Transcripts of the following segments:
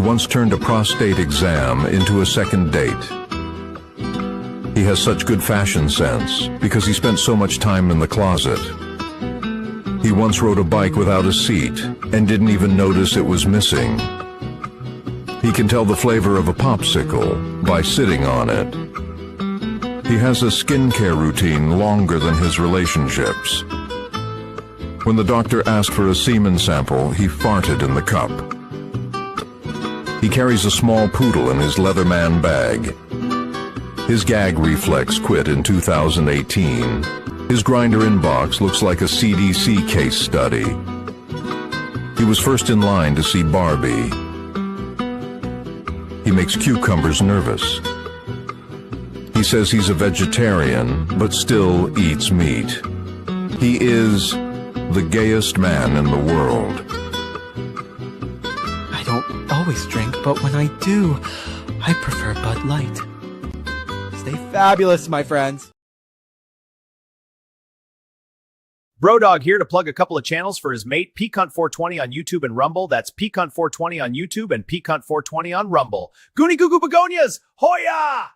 once turned a prostate exam into a second date. He has such good fashion sense because he spent so much time in the closet. He once rode a bike without a seat and didn't even notice it was missing. He can tell the flavor of a popsicle by sitting on it. He has a skincare routine longer than his relationships. When the doctor asked for a semen sample, he farted in the cup. He carries a small poodle in his Leatherman bag. His gag reflex quit in 2018. His Grindr inbox looks like a CDC case study. He was first in line to see Barbie. He makes cucumbers nervous. He says he's a vegetarian, but still eats meat. He is the gayest man in the world. I don't always drink, but when I do, I prefer Bud Light. Stay fabulous, my friends. Brodog here to plug a couple of channels for his mate, PeakHunt420 on YouTube and Rumble. That's PeakHunt420 on YouTube and PeakHunt420 on Rumble. Goonie Goo Goo Begonias! Hoya!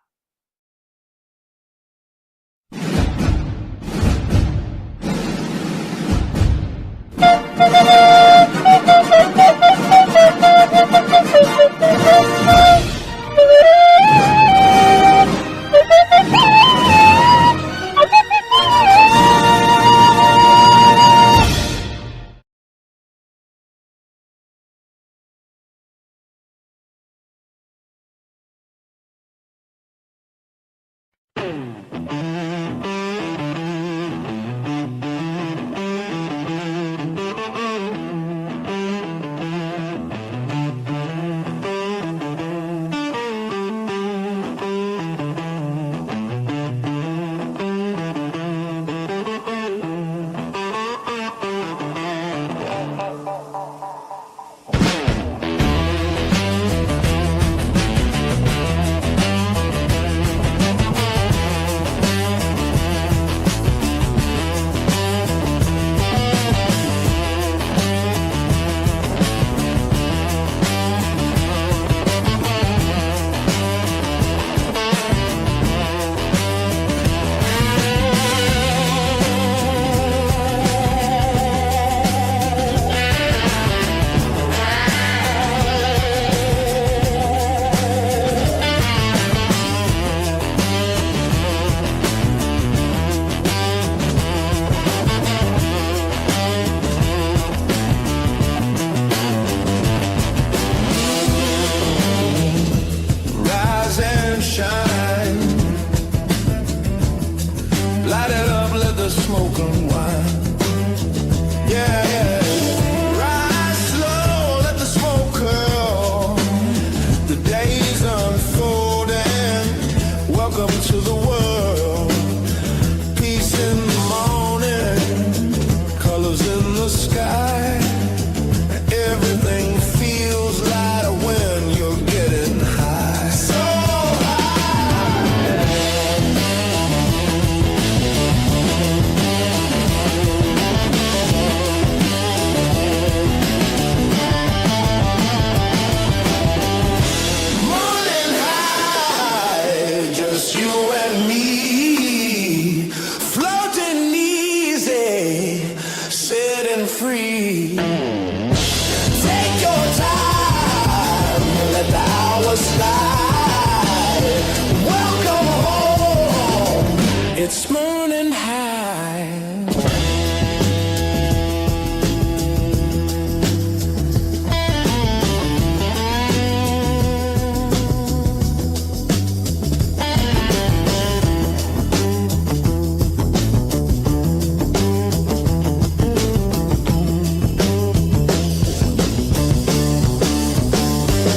It's morning high.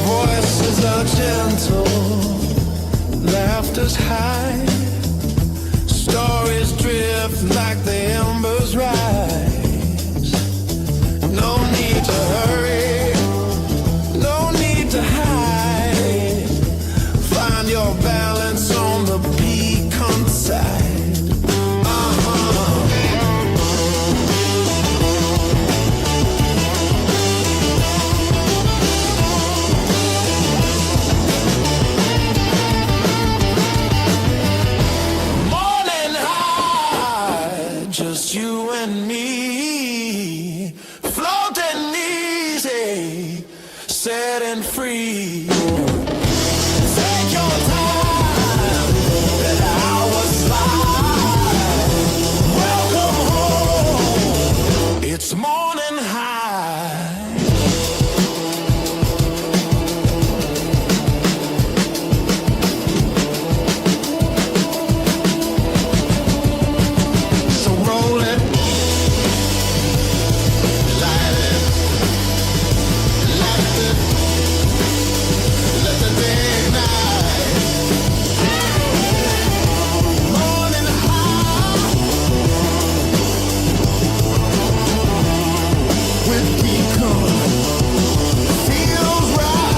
Voices are gentle, laughter's high. Stories drift like the embers rise. No need to hurry, no need to hide. Find your balance on the pecan side. setting free. Take your time, let the hours slide. Welcome home, it's morning high. So roll it, light it, light it, let the day ignite. Morning high with pecan feels right.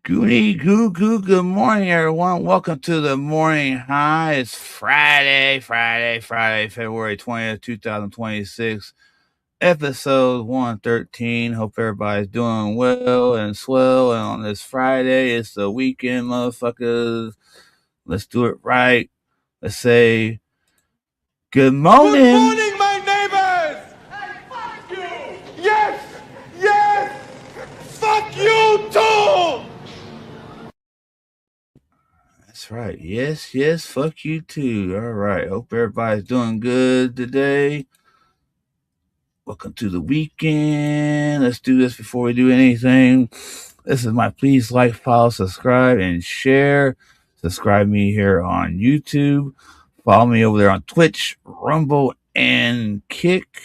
Goody goo goo. Good morning, everyone. Welcome to the morning high. It's Friday, February 20th, 2026, episode 113. Hope everybody's doing well and swell. And on this Friday, it's the weekend, motherfuckers. Let's do it right. Let's say good morning. Good morning, my neighbors! Hey, fuck you! Yes! Yes! Fuck you too! That's right. Yes. Fuck you too. All right. Hope everybody's doing good today. Welcome to the weekend. Let's do this before we do anything. This is my please like, follow, subscribe, and share. Subscribe me here on YouTube. Follow me over there on Twitch, Rumble, and Kick.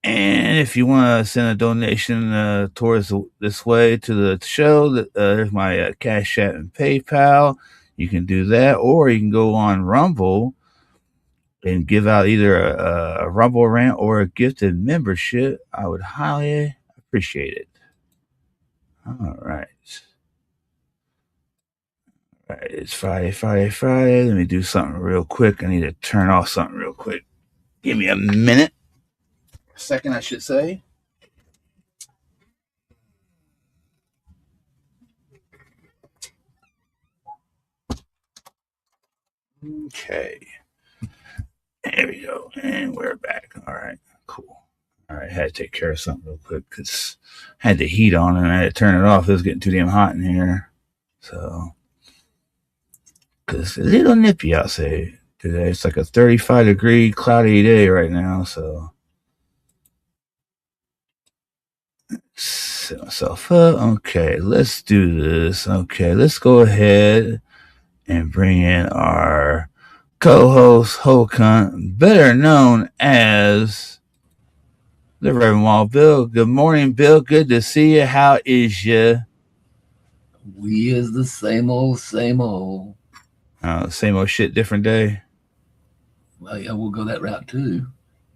And if you want to send a donation towards this way to the show, there's my Cash App and PayPal. You can do that, or you can go on Rumble and give out either a Rumble rant or a gifted membership. I would highly appreciate it. All right. All right, it's Friday. Let me do something real quick. I need to turn off something real quick. Give me a minute. A second, I should say. Okay. There we go. And we're back. All right. Cool. All right. Had to take care of something real quick because I had the heat on and I had to turn it off. It was getting too damn hot in here. So, because it's a little nippy outside today. It's like a 35-degree cloudy day right now. So, set myself up. Okay. Let's do this. Okay. Let's go ahead and bring in our co-host, Hokunt, better known as the Reverend Wild Bill. Good morning, Bill. Good to see you. How is you? We is the same old, same old. Same old shit, different day. Well, yeah, we'll go that route too.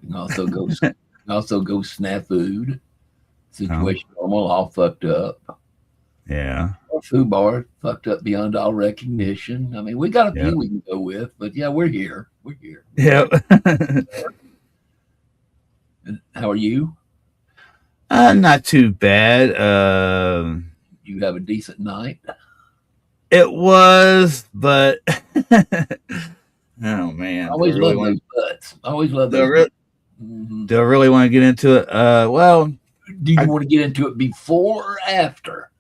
We can also go snack food. Situation normal, all fucked up. Yeah. Our food bar fucked up beyond all recognition. I mean, we got a few we can go with, but yeah, we're here. We're here. Yep. And how are you? Not too bad. You have a decent night? It was, but oh man. I always love those butts. I always love those. Do I really want to get into it? Well, do you want to get into it before or after?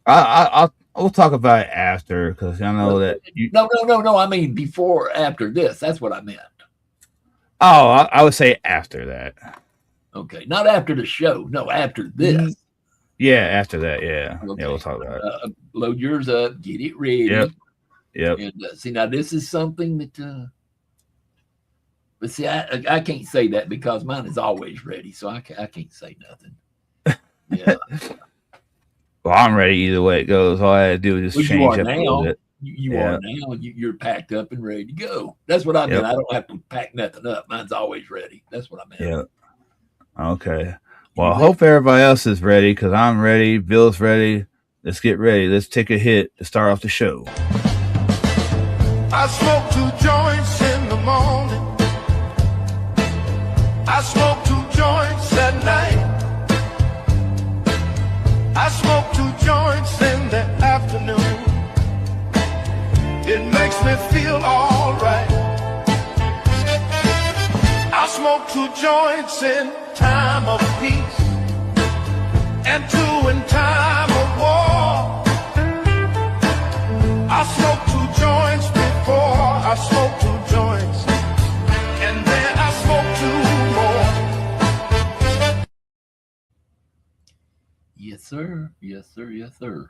We'll talk about it after because I know that you. No. I mean before or after this. That's what I meant. Oh, I would say after that. Okay, not after the show. No, after this. Yeah, after that. Yeah, okay. Yeah, we'll talk about it. Load yours up, get it ready. Yep. And see, now this is something that. But see, I can't say that because mine is always ready, so I can't say nothing. Yeah. Well, I'm ready either way it goes. All I had to do is just change up a little bit. You are now. You're packed up and ready to go. That's what I meant. I don't have to pack nothing up. Mine's always ready. That's what I meant. Yeah. Okay. Well, I hope everybody else is ready because I'm ready. Bill's ready. let's get ready. Let's take a hit to start off the show. I smoke 2 joints in the morning. I smoke 2 joints at night. I smoke 2 joints in the afternoon. It makes me feel alright. I smoke 2 joints in time of peace and 2 in time of war. I smoke 2 joints before I smoke 2 joints, and then I smoke 2 more. Yes, sir. Yes, sir. Yes, sir.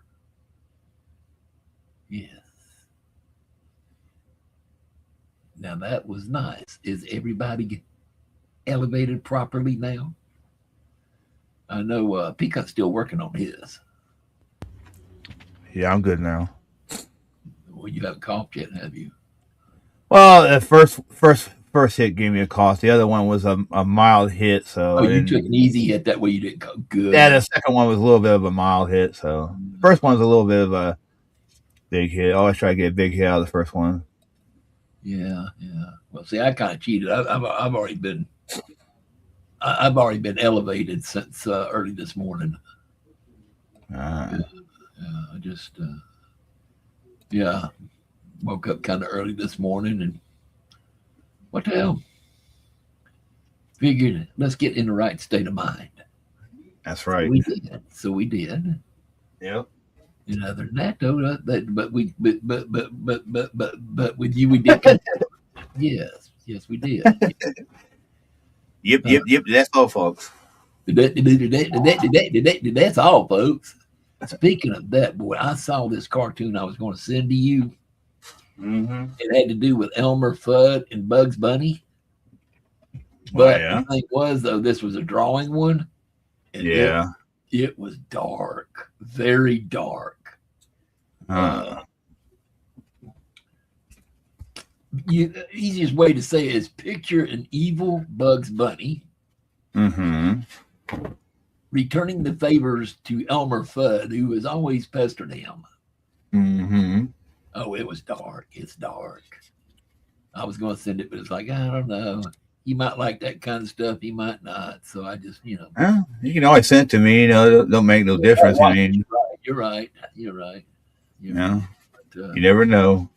Yes. Now that was nice. Is everybody elevated properly now? I know Peacock's still working on his. Yeah, I'm good now. Well, you haven't coughed yet, have you? Well, the first hit gave me a cough. The other one was a mild hit. So Oh, you took an easy hit. That way you didn't go good. Yeah, the second one was a little bit of a mild hit. So the first one's a little bit of a big hit. I always try to get a big hit out of the first one. Yeah, yeah. Well, see, I kind of cheated. I've already been elevated since early this morning. I just woke up kind of early this morning and what the hell? Figured let's get in the right state of mind. That's right. So we did. Yep. And other than that, though, but with you we did. Yes, we did. Yep. That's all, folks. That's all, folks. Speaking of that, boy, I saw this cartoon I was going to send to you. Mm-hmm. It had to do with Elmer Fudd and Bugs Bunny. But the thing was, though, this was a drawing one. And it was dark, very dark. Easiest way to say it is picture an evil Bugs Bunny returning the favors to Elmer Fudd, who has always pestered him. Oh, it was dark. It's dark. I was going to send it, but it's like, I don't know. He might like that kind of stuff. He might not. So I just, you can always send it to me. Don't make no difference. I mean, you're right. But, you never know.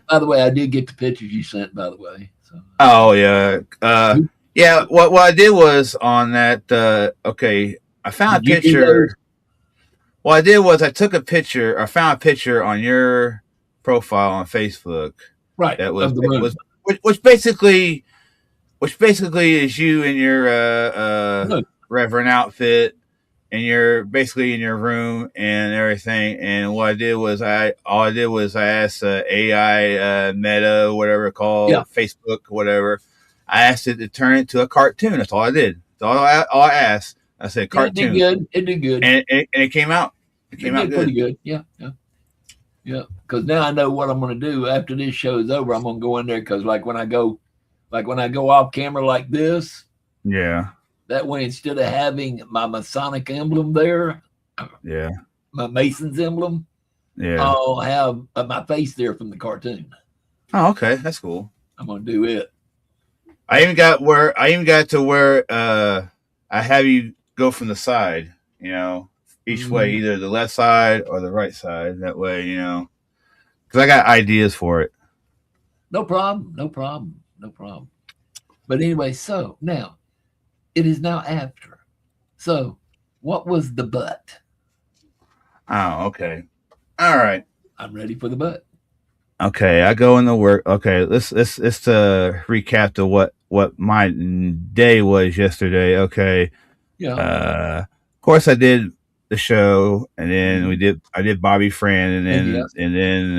By the way, I did get the pictures you sent. By the way. So. Oh yeah. Yeah. What I did was on that. I found a picture. What I did was I took a picture. I found a picture on your profile on Facebook. Right. That was which basically is you in your Reverend outfit, and you're basically in your room and everything. And what I did was I asked AI Meta, whatever it's called, Facebook, whatever. I asked it to turn it into a cartoon. That's all I did. That's all I asked. I said cartoon. It did good. And it came out. It came out pretty good. Yeah. Because now I know what I'm going to do after this show is over. I'm going to go in there because when I go off camera like this. Yeah. That way, instead of having my Masonic emblem there, my Mason's emblem, I'll have my face there from the cartoon. Oh, okay, that's cool. I'm gonna do it. I even got to where I have you go from the side, each way, either the left side or the right side. That way, because I got ideas for it. No problem. But anyway, so now. It is now after. So, what was the butt? Oh, okay. All right. I'm ready for the butt. Okay, I go into work. Okay, let's recap to what my day was yesterday. Okay. Yeah. Of course, I did the show, and then I did Bobby Fran, and then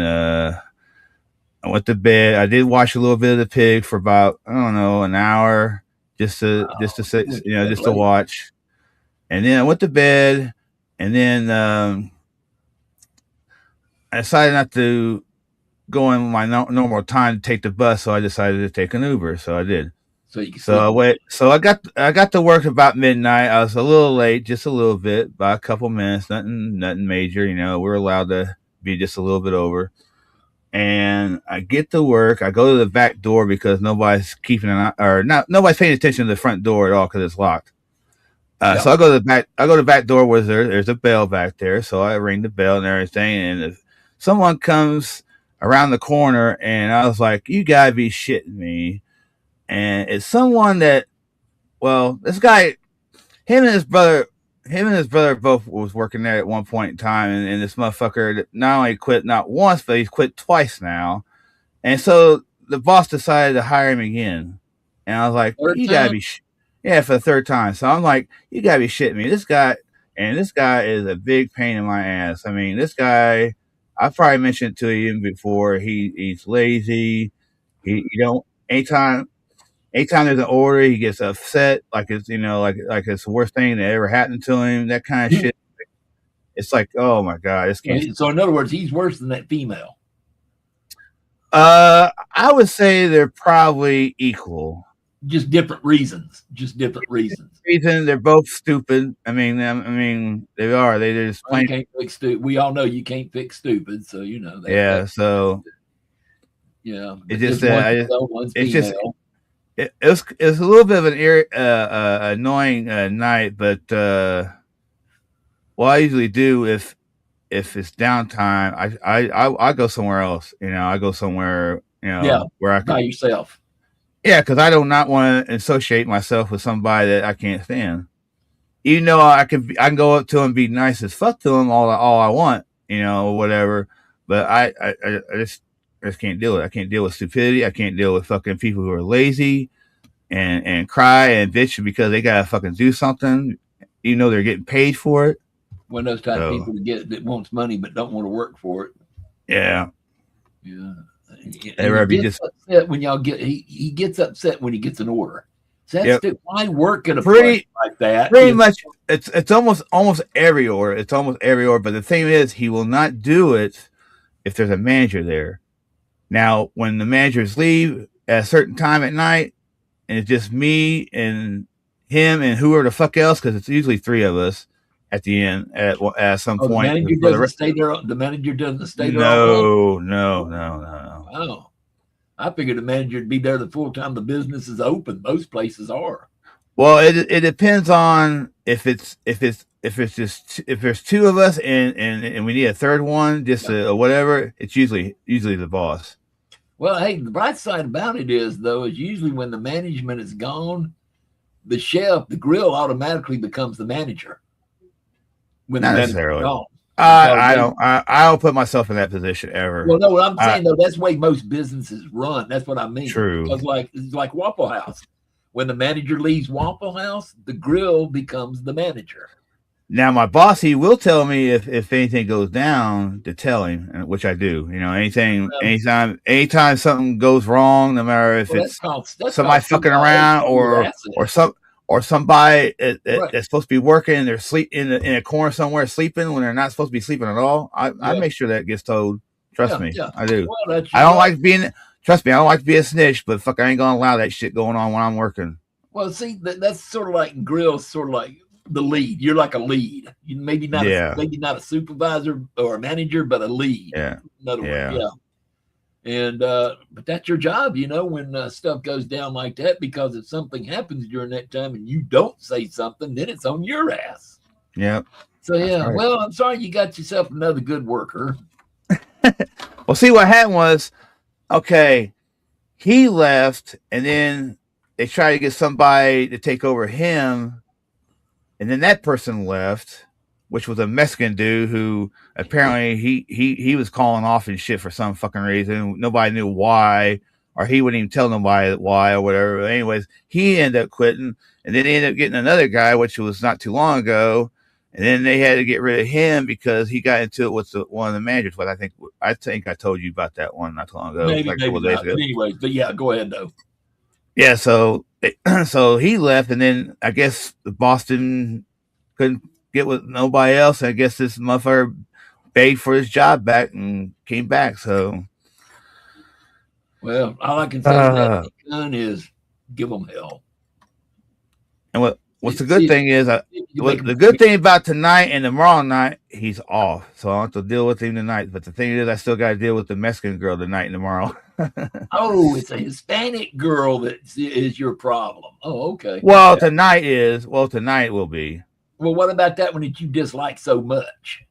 I went to bed. I did watch a little bit of The Pig for about an hour. Just to sit, just to watch, and then I went to bed, and then I decided not to go in my normal time to take the bus, so I decided to take an Uber. So I did. So you can. So I got to work about midnight. I was a little late, just a little bit, by a couple minutes. Nothing major. You know, we're allowed to be just a little bit over. And I get to work. I go to the back door because nobody's keeping nobody's paying attention to the front door at all because it's locked. So I go to the back. I go to the back door where there's a bell back there. So I ring the bell and everything. And if someone comes around the corner, and I was like, "You gotta be shitting me!" And it's someone that, well, this guy, him and his brother both was working there at one point in time, and this motherfucker not only quit not once, but he's quit twice now. And so the boss decided to hire him again. And I was like, you gotta be, for the third time. So I'm like, you gotta be shitting me. This guy is a big pain in my ass. I mean, this guy, I've probably mentioned it to you before. He's lazy. He don't, anytime there's an order, he gets upset, like it's like it's the worst thing that ever happened to him. That kind of shit. It's like, oh my god, this can't. So in other words, he's worse than that female. I would say they're probably equal. Just different reasons. They're both stupid. I mean, they are. They're just plain. Can't fix stupid. We all know you can't fix stupid, so you know. So. Yeah. It just. It's just. It was a little bit of an annoying night, but what I usually do if it's downtime, I go somewhere else. You know, I go somewhere where I can by yourself. Yeah, because I do not want to associate myself with somebody that I can't stand. Even though I can go up to him and be nice as fuck to him all I want, or whatever. But I just can't deal with it. I can't deal with stupidity. I can't deal with fucking people who are lazy and cry and bitch because they gotta fucking do something, they're getting paid for it. One of those type of people that wants money but don't want to work for it. Yeah. Yeah. And he gets upset when he gets upset when he gets an order. So that's why work at a place like that. Pretty much, it's almost every order. It's almost every order. But the thing is, he will not do it if there's a manager there. Now, when the managers leave at a certain time at night, and it's just me and him and whoever the fuck else, because it's usually three of us at the end at some point. The manager doesn't stay there. The manager doesn't stay there. No. Oh, I figured the manager would be there the full time the business is open. Most places are. Well, it depends on if there's two of us and we need a third one, whatever. It's usually the boss. Well, hey, the bright side about it is usually when the management is gone, the chef, the grill automatically becomes the manager. Not necessarily. I don't put myself in that position ever. Well, no, what I'm saying that's the way most businesses run. That's what I mean. True. Because it's like Waffle House. When the manager leaves Waffle House, the grill becomes the manager. Now, my boss, he will tell me if anything goes down to tell him, which I do. Anytime something goes wrong, no matter if it's somebody fucking around or somebody that's supposed to be working and they're in a corner somewhere sleeping when they're not supposed to be sleeping at all. I make sure that gets told. Trust me, I do. Well, I don't like being. Trust me, I don't like to be a snitch, but fuck, I ain't gonna allow that shit going on when I'm working. Well, see, that's sort of like grills, sort of like the lead. You're like a lead. You maybe not a supervisor or a manager, but a lead. Yeah. In other words, And but that's your job, when stuff goes down like that, because if something happens during that time and you don't say something, then it's on your ass. Yeah. So right. Well, I'm sorry you got yourself another good worker. Well, see, what happened was, okay, he left, and then they tried to get somebody to take over him, and then that person left, which was a Mexican dude who apparently he was calling off and shit for some fucking reason. Nobody knew why, or he wouldn't even tell nobody why or whatever. But anyways, he ended up quitting, and then they ended up getting another guy, which was not too long ago. And then they had to get rid of him because he got into it with one of the managers. But I think I told you about that one not too long ago. Maybe days ago. Anyways, but yeah, go ahead though. Yeah, so he left, and then I guess Boston couldn't get with nobody else. I guess this motherfucker begged for his job back and came back. So, well, all I can say to that is give them hell. And what's the good thing is, the good thing about tonight and tomorrow night, he's off, so I don't have to deal with him tonight. But the thing is, I still got to deal with the Mexican girl tonight and tomorrow. Oh, it's a Hispanic girl that is your problem. Oh, okay. Well, tonight will be. Well, what about that one that you dislike so much?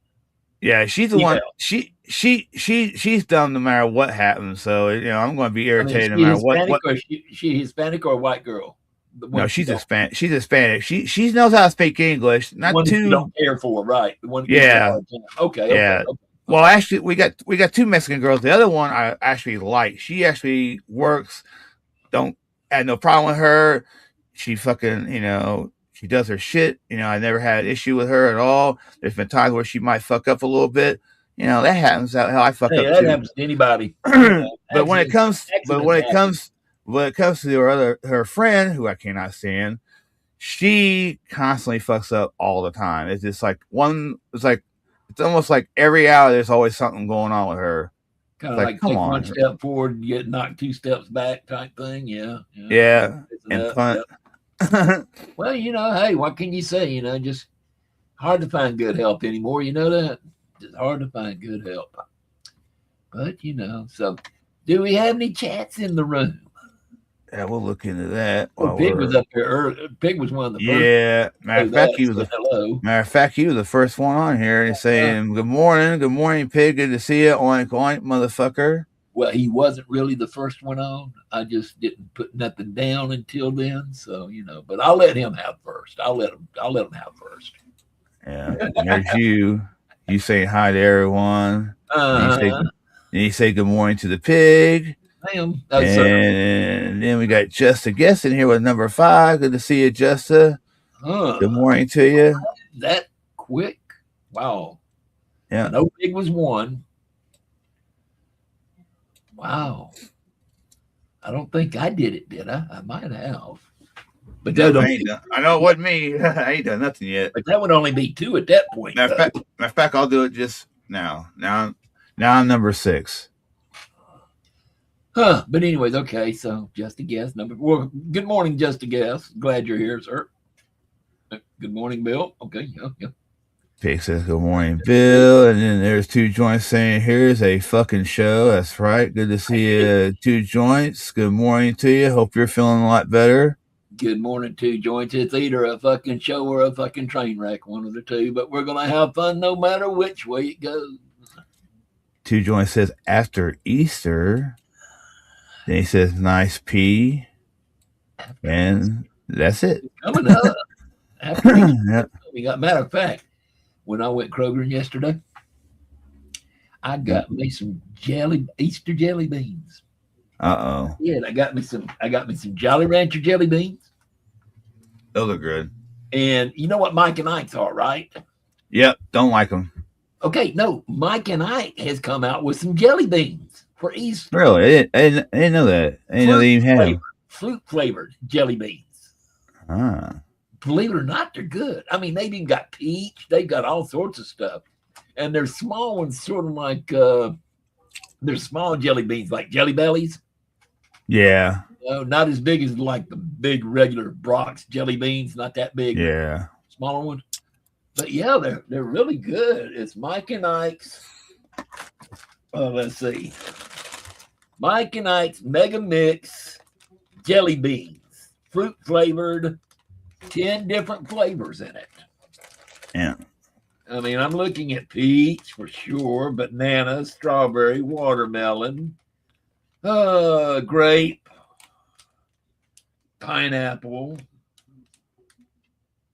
Yeah, she's the one. She's dumb no matter what happens. So I'm going to be irritated no matter what. She Hispanic or a white girl? No, she's Hispanic. She's Hispanic. She knows how to speak English. Not one too. You don't care for, right? The one. Yeah. Okay. Yeah. Okay. Well, actually, we got two Mexican girls. The other one I actually like. She actually works. Had no problem with her. She fucking she does her shit. I never had an issue with her at all. There's been times where she might fuck up a little bit. That happens. How I fuck up that too. happens to anybody. But when it comes to her friend, who I cannot stand, she constantly fucks up all the time. It's just like it's almost like every hour there's always something going on with her. Kind of like take one step forward and get knocked 2 steps back type thing. Yeah. And punt. Well, hey, what can you say? Just hard to find good help anymore. You know that? It's hard to find good help. But, so do we have any chats in the room? Yeah, we'll look into that. Well, Pig was up there early. Pig was one of the first. Yeah. Matter of fact, he was the first one on here. He's saying, Good morning, Pig. Good to see you. Oink, oink, motherfucker. Well, he wasn't really the first one on. I just didn't put nothing down until then. So, but I'll let him have first. I'll let him have first. Yeah. There's you. You say hi to everyone. You say good morning to the Pig. And then we got Justa Guest in here with number 5. Good to see you, Justa. Good morning to you. That quick? Wow. Yeah. No Pig was 1. Wow. I don't think I did it, did I? I might have. But that I know it wasn't me. I ain't done nothing yet. But that would only be 2 at that point. Matter of fact, I'll do it just now. Now I'm number 6. But anyways, okay. So just a guess. Good morning, just a guess. Glad you're here, sir. Good morning, Bill. Okay, yeah. Pig says, good morning, Bill. And then there's 2 joints saying, here's a fucking show. That's right. Good to see you, 2 joints. Good morning to you. Hope you're feeling a lot better. Good morning, 2 joints. It's either a fucking show or a fucking train wreck, one of the two. But we're going to have fun no matter which way it goes. 2 joints says, after Easter. Then he says, nice pee. And that's it. Coming up. After Easter. Yep. We got, matter of fact, when I went Kroger yesterday, I got me some Easter jelly beans. Uh-oh. Yeah, I got me some Jolly Rancher jelly beans. Those are good. And you know what Mike and Ike's are, right? Yep, don't like them. Okay, no, Mike and Ike has come out with some jelly beans for Easter. Really? I didn't know that. I didn't know they even had them. Fruit flavored jelly beans. Ah. Believe it or not, they're good. I mean, they've even got peach. They've got all sorts of stuff. And they're small ones, sort of like, they're small jelly beans, like Jelly Bellies. Yeah. Not as big as like the big regular Brock's jelly beans, not that big. Yeah. Smaller ones. But yeah, they're really good. It's Mike and Ike's. Let's see. Mike and Ike's Mega Mix jelly beans. Fruit flavored. 10 different flavors in it. Yeah. I mean, I'm looking at peach for sure, banana, strawberry, watermelon, grape, pineapple,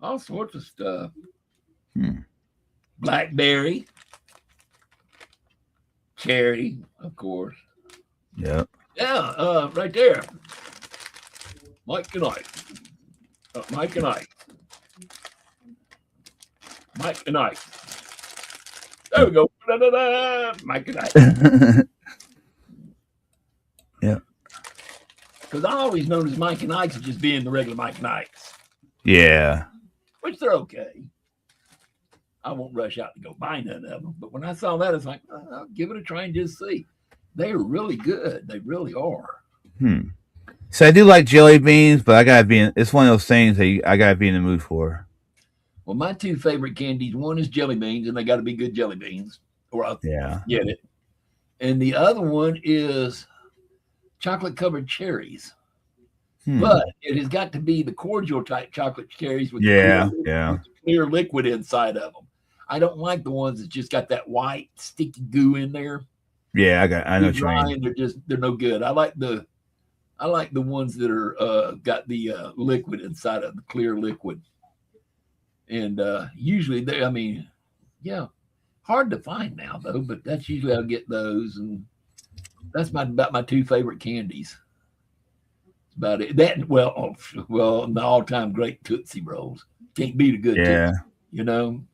all sorts of stuff. Blackberry, cherry, of course. Yep. Yeah, right there. Mike and Ike. Mike and Ike. Mike and Ike. There we go. Da-da-da. Mike and Ike. Yeah. Because I always known as Mike and Ike's as just being the regular Mike and Ike's. Yeah. Which they're okay. I won't rush out to go buy none of them. But when I saw that, it's like, I'll give it a try and just see. They're really good. They really are. So I do like jelly beans, but I gotta be in. It's one of those things that I gotta be in the mood for. Well, my two favorite candies, one is jelly beans, and they got to be good jelly beans, or I'll get it. And the other one is chocolate covered cherries. But it has got to be the cordial type chocolate cherries with the clear liquid inside of them. I don't like the ones that just got that white sticky goo in there. Yeah, I know what you mean. They're no good. I like the ones that are got the liquid inside of the clear liquid. And usually hard to find now though, but that's usually I'll get those, and that's about my two favorite candies. That's about it. That well, the all-time great Tootsie Rolls. Can't beat a good Tootsie, you know.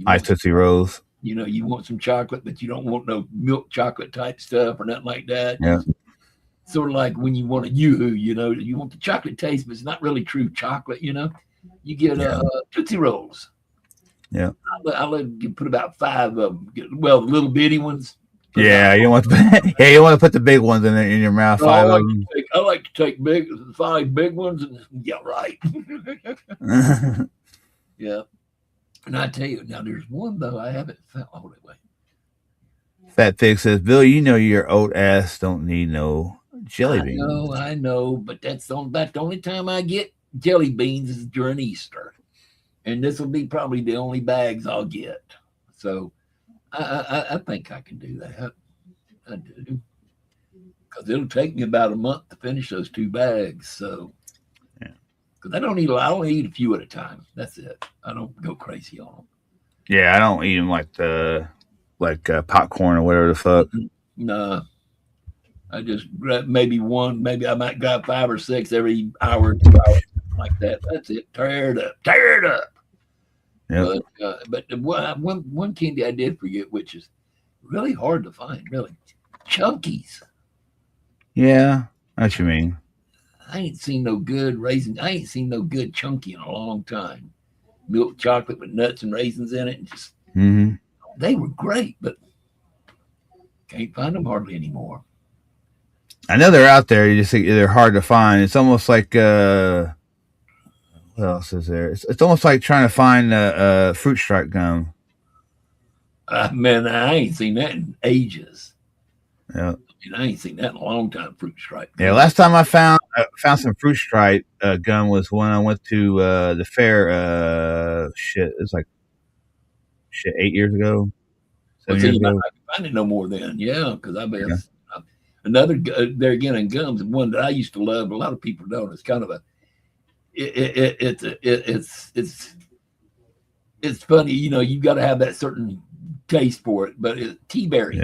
Ice Tootsie Rolls. You know, you want some chocolate, but you don't want no milk chocolate type stuff or nothing like that. Yeah. Sort of like when you want a Yoo-hoo, you know, you want the chocolate taste, but it's not really true chocolate, you know. You get Tootsie Rolls. Yeah. I'll let you put about 5 of them. The little bitty ones. Yeah, you want to put the big ones in your mouth. I like to take 5 big ones, and right. Yeah. And I tell you, now there's one though I haven't found. Oh, wait. Fat Pig says, Bill, you know your old ass don't need no jelly beans. I know, but that's the only time I get jelly beans is during Easter. And this will be probably the only bags I'll get. So I think I can do that. I do. Because it'll take me about a month to finish those 2 bags. So, because I don't eat a few at a time. That's it. I don't go crazy on them. Yeah, I don't eat them like popcorn or whatever the fuck. No. I just grab maybe one. Maybe I might grab 5 or 6 every hour or 2 hours. Like that. That's it. Tear it up. Yep. But one candy I did forget, which is really hard to find, really. Chunkies. Yeah, I know what you mean. I ain't seen no good raisin. I ain't seen no good chunky in a long time. Milk chocolate with nuts and raisins in it. And just they were great, but can't find them hardly anymore. I know they're out there. They're hard to find. It's almost like what else is there? It's almost like trying to find fruit stripe gum. Man, I ain't seen that in ages. Yeah. I ain't seen that in a long time, fruit stripe gum. Yeah, last time I found some fruit stripe gum was when I went to the fair. It's like 8 years ago. 7 years ago. I can find it no more then. Yeah, because I bet another there again in gums, one that I used to love. A lot of people don't. It's kind of a it's funny, you know. You got to have that certain taste for it, but T-berry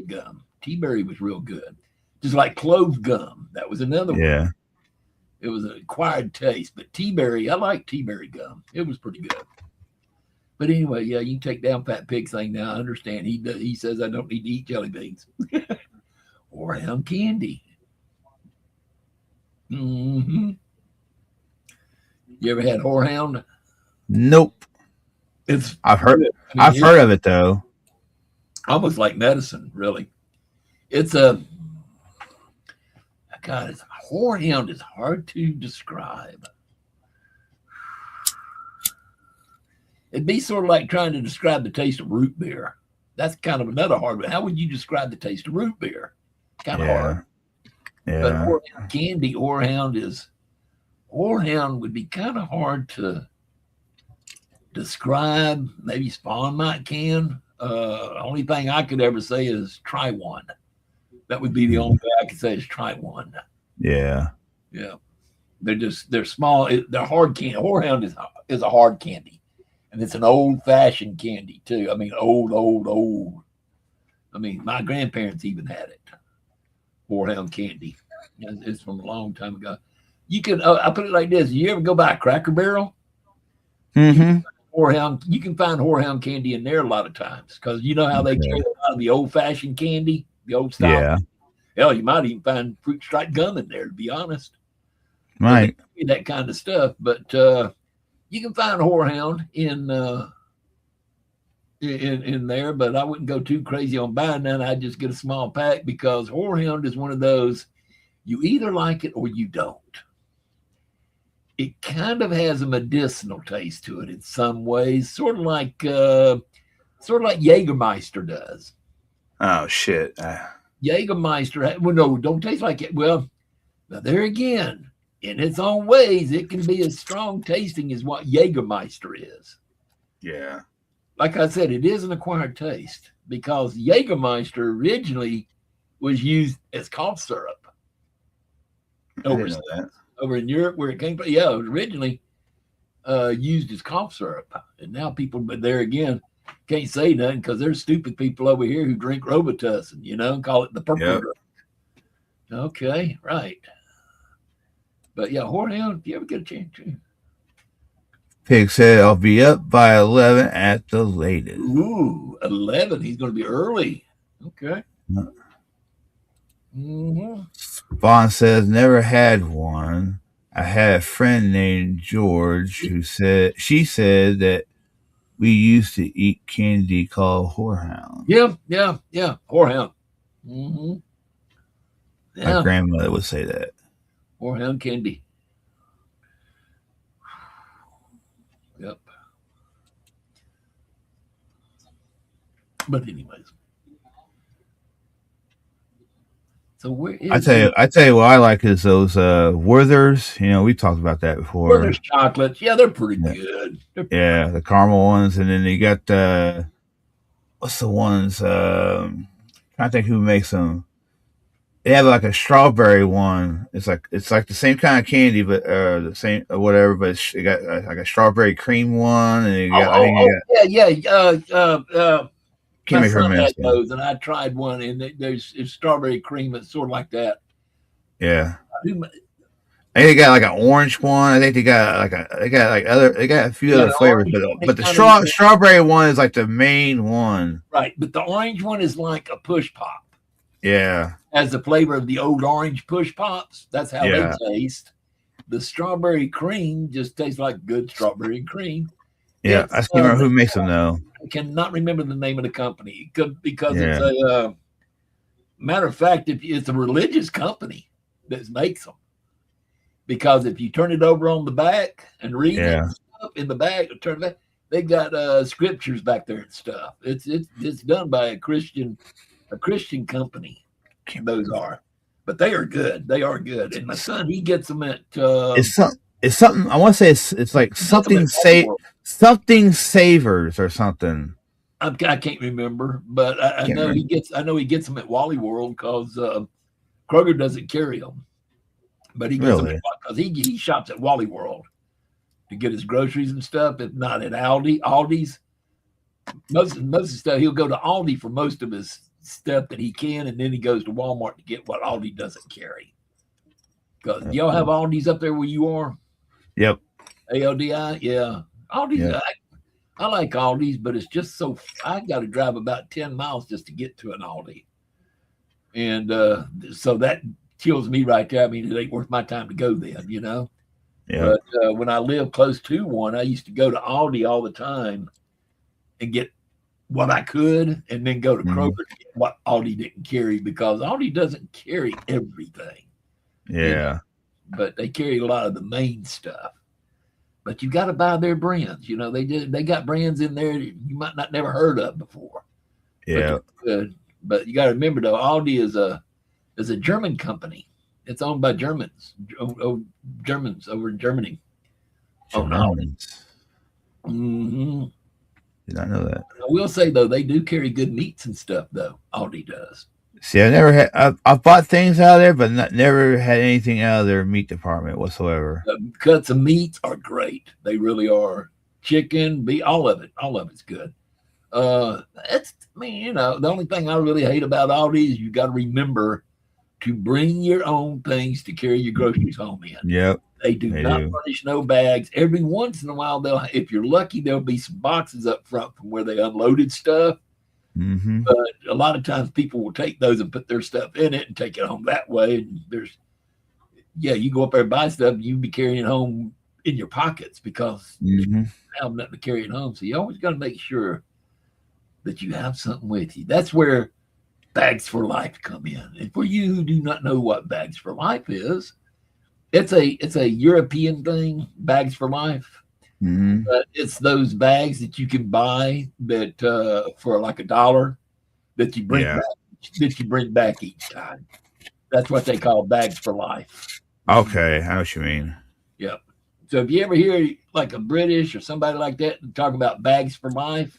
gum. T-berry was real good, just like clove gum. That was another one. Yeah, it was an acquired taste, but T-berry, I like T-berry gum. It was pretty good. But anyway, yeah, you can take down Fat Pig thing now. I understand. He says I don't need to eat jelly beans or ham candy. Mm-hmm. You ever had horehound? Nope. I've heard of it though. Almost like medicine, really. It's horehound is hard to describe. It'd be sort of like trying to describe the taste of root beer. That's kind of another hard one. How would you describe the taste of root beer? Kind of hard. Yeah. But horehound candy, horehound would be kind of hard to describe. Maybe Spawn might can. Only thing I could ever say is try one. That would be the only thing I could say is try one. Yeah. Yeah. They're small. They're hard candy. Horehound is a hard candy. And it's an old-fashioned candy, too. I mean, old. I mean, my grandparents even had it. Horehound candy. It's from a long time ago. You can, I put it like this. You ever go by a Cracker Barrel? Mm-hmm. You can find horehound candy in there a lot of times because you know how they carry a lot of the old-fashioned candy, the old style. Yeah. Hell, you might even find fruit stripe gum in there, to be honest. Right. That kind of stuff. But you can find horehound in there, but I wouldn't go too crazy on buying that. I'd just get a small pack because horehound is one of those You either like it or you don't. It kind of has a medicinal taste to it in some ways, sort of like Jägermeister does. Oh shit! Jägermeister, well, no, don't taste like it. Well, now there again, in its own ways, it can be as strong tasting as what Jägermeister is. Yeah. Like I said, it is an acquired taste because Jägermeister originally was used as cough syrup. I didn't know that. Over in Europe, where it came from, yeah, it was originally used as cough syrup, and now people, but there again, can't say nothing because there's stupid people over here who drink Robitussin, and call it the purple drug. Okay, right. But yeah, Whorehound, if you ever get a chance to. Pig said, "I'll be up by 11 at the latest." Ooh, 11. He's going to be early. Okay. Mm-hmm. Vaughn says, "Never had one. I had a friend named George who said that we used to eat candy called Whorehound." Yeah. Whorehound. Mm-hmm. Yeah. My grandmother would say that. Whorehound candy. Yep. But anyways. So where is I tell you what I like is those Werther's. We talked about that before. Werther's chocolates. Yeah, they're pretty good. Yeah, the caramel ones, and then they got what's the ones? Trying to think who makes them. They have like a strawberry one. It's like the same kind of candy, but the same whatever. But it got like a strawberry cream one, and you got, can't make her had those, and I tried one, and there's strawberry cream. It's sort of like that. Yeah. I think they got like an orange one. I think they got a few other flavors, but the strawberry one is like the main one. Right, but the orange one is like a push pop. Yeah. Has the flavor of the old orange push pops. That's how they taste. The strawberry cream just tastes like good strawberry cream. Yeah, I can't remember who makes them though. I cannot remember the name of the company because it's a matter of fact, it's a religious company that makes them. Because if you turn it over on the back and read stuff in the back, turn it back, they got scriptures back there and stuff. It's done by a Christian company. Those are, but they are good. They are good. And my son, he gets them at. It's something. I want to say it's like something Savers or something. I can't remember, but I know he gets them at Wally World because Kroger doesn't carry them, but he gets them because he shops at Wally World to get his groceries and stuff. If not at Aldi's, most of the stuff he'll go to Aldi for most of his stuff that he can, and then he goes to Walmart to get what Aldi doesn't carry. Because y'all have Aldi's up there where you are? Yep. ALDI, yeah. Aldi's. Yeah. I like Aldi's, but it's just so I got to drive about 10 miles just to get to an Aldi, and so that kills me right there. I mean, it ain't worth my time to go then, Yeah. But when I lived close to one, I used to go to Aldi all the time and get what I could, and then go to Kroger to get what Aldi didn't carry, because Aldi doesn't carry everything. Yeah. But they carry a lot of the main stuff. But you got to buy their brands. They got brands in there that you might not never heard of before. Yeah. But you got to remember though, Aldi is a German company. It's owned by Germans. Germans over in Germany. Germans. Mm-hmm. Did not know that. I will say though, they do carry good meats and stuff though. Aldi does. See, I never had. I've bought things out of there, but never had anything out of their meat department whatsoever. The cuts of meats are great. They really are. Chicken, beef, all of it's good. The only thing I really hate about Aldi is you got to remember to bring your own things to carry your groceries home in. Yep. They do not furnish no bags. Every once in a while, if you're lucky, there'll be some boxes up front from where they unloaded stuff. Mm-hmm. But a lot of times people will take those and put their stuff in it and take it home that way. And you go up there and buy stuff, you be carrying it home in your pockets because you have nothing to carry it home. So you always got to make sure that you have something with you. That's where Bags for Life come in. And for you who do not know what Bags for Life is, it's a European thing, Bags for Life. Mm-hmm. But it's those bags that you can buy that for like $1 that you bring back each time. That's what they call Bags for Life. Okay, I know what you mean. Yep. So if you ever hear like a British or somebody like that talk about Bags for Life,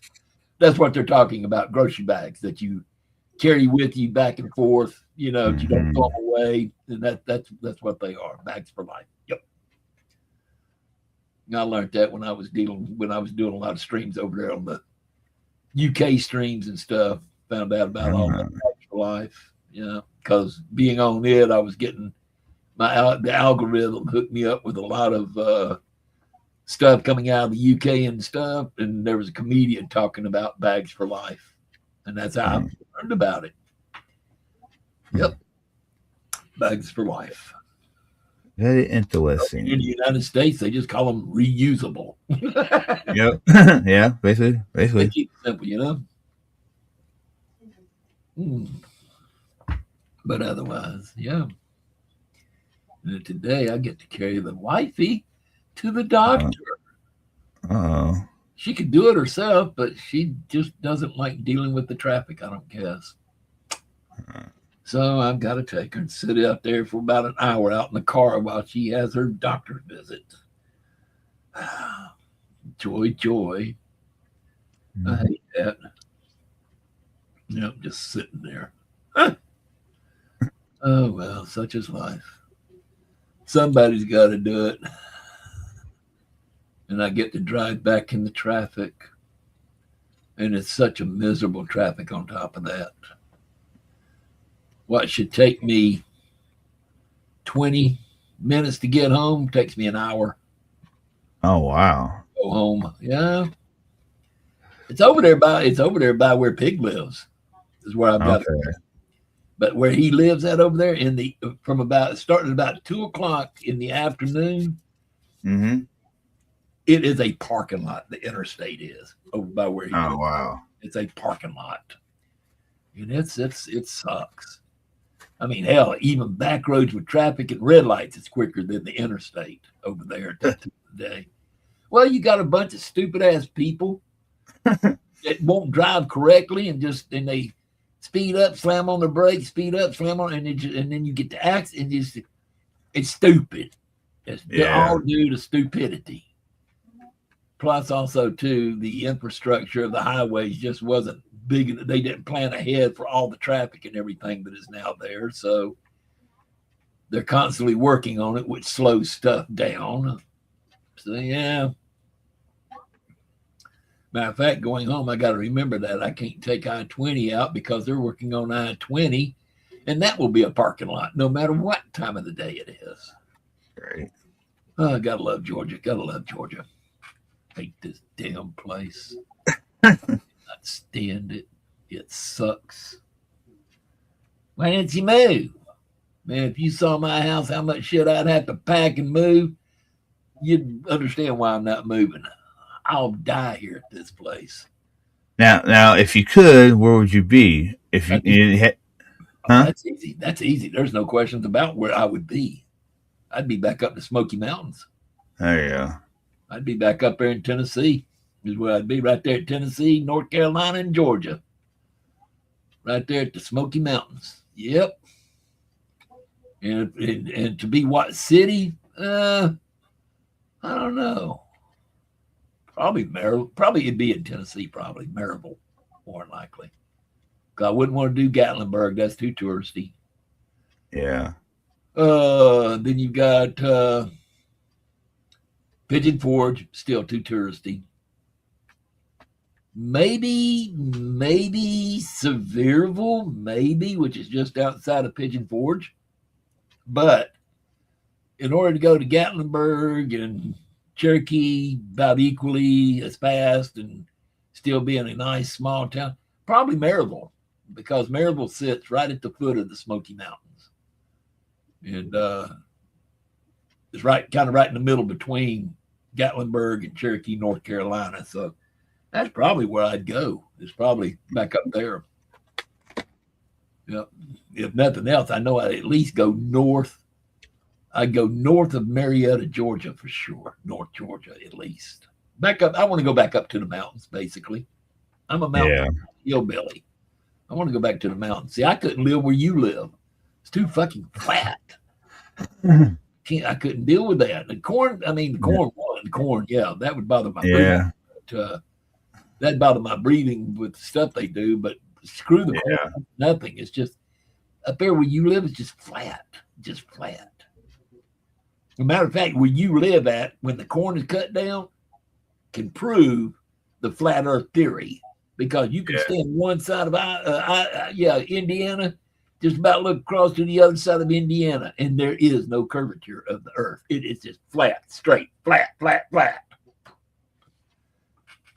that's what they're talking about, grocery bags that you carry with you back and forth, you know, you don't throw them away. And that's what they are, Bags for Life. Yep. I learned that when I was doing a lot of streams over there on the UK streams and stuff. Found out about all that Bags for Life, you know, because being on it, I was getting the algorithm hooked me up with a lot of stuff coming out of the UK and stuff. And there was a comedian talking about Bags for Life, and that's how I learned about it. Yep, Bags for Life. Very interesting. In the United States, they just call them reusable. Yep. Yeah, basically. They keep it simple, you know. But otherwise, yeah. And today I get to carry the wifey to the doctor. Uh-oh. She could do it herself, but she just doesn't like dealing with the traffic, I don't guess. So I've got to take her and sit out there for about an hour out in the car while she has her doctor's visit. Joy, joy. I hate that. Yep, just sitting there. Oh, well, such is life. Somebody's got to do it. And I get to drive back in the traffic. And it's such a miserable traffic on top of that. What should take me 20 minutes to get home takes me an hour. Oh, wow. Go home. Yeah. It's over there by where Pig lives. Is where I've got it. But where he lives at over there starting about 2:00 in the afternoon, it is a parking lot. The interstate is over by where he lives. Wow. It's a parking lot. And it sucks. I mean, hell, even back roads with traffic and red lights is quicker than the interstate over there at that time of the day. Well, you got a bunch of stupid ass people that won't drive correctly and they speed up, slam on the brakes, speed up, slam on, and then you get the accident. It's stupid. It's all due to stupidity. Plus, also too, the infrastructure of the highways just wasn't big. They didn't plan ahead for all the traffic and everything that is now there. So they're constantly working on it, which slows stuff down. So yeah. Matter of fact, going home, I got to remember that I can't take I-20 out because they're working on I-20, and that will be a parking lot no matter what time of the day it is. Great. Oh, gotta love Georgia. Gotta love Georgia. Hate this damn place. Not stand it. It sucks. Why didn't you move? Man, if you saw my house, how much shit I'd have to pack and move, you'd understand why I'm not moving. I'll die here at this place. Now, if you could, where would you be? If you had, That's easy. That's easy. There's no questions about where I would be. I'd be back up in the Smoky Mountains. There you go. I'd be back up there in Tennessee. Is where I'd be, right there at Tennessee, North Carolina, and Georgia. Right there at the Smoky Mountains. Yep. And to be what city? I don't know. Probably Maryville. Probably it'd be in Tennessee. Probably Maryville, more than likely. Because I wouldn't want to do Gatlinburg. That's too touristy. Yeah. Then you've got Pigeon Forge, still too touristy. Maybe Sevierville, maybe, which is just outside of Pigeon Forge. But in order to go to Gatlinburg and Cherokee about equally as fast and still be in a nice small town, probably Maryville, because Maryville sits right at the foot of the Smoky Mountains. And it's kind of right in the middle between Gatlinburg and Cherokee, North Carolina. So that's probably where I'd go. It's probably back up there. If nothing else, I know I'd at least go north. I'd go north of Marietta, Georgia for sure. North Georgia, at least. Back up. I want to go back up to the mountains, basically. I'm a mountain hillbilly. I want to go back to the mountains. See, I couldn't live where you live. It's too fucking flat. I couldn't deal with that. The corn, yeah, that would bother my breathing. But, that'd bother my breathing with the stuff they do, but screw the corn, nothing. It's just up there where you live, it's just flat. Just flat. As a matter of fact, where you live at, when the corn is cut down, can prove the flat earth theory, because you can stand one side of Indiana, just about look across to the other side of Indiana, and there is no curvature of the earth. It is just flat, straight, flat, flat, flat.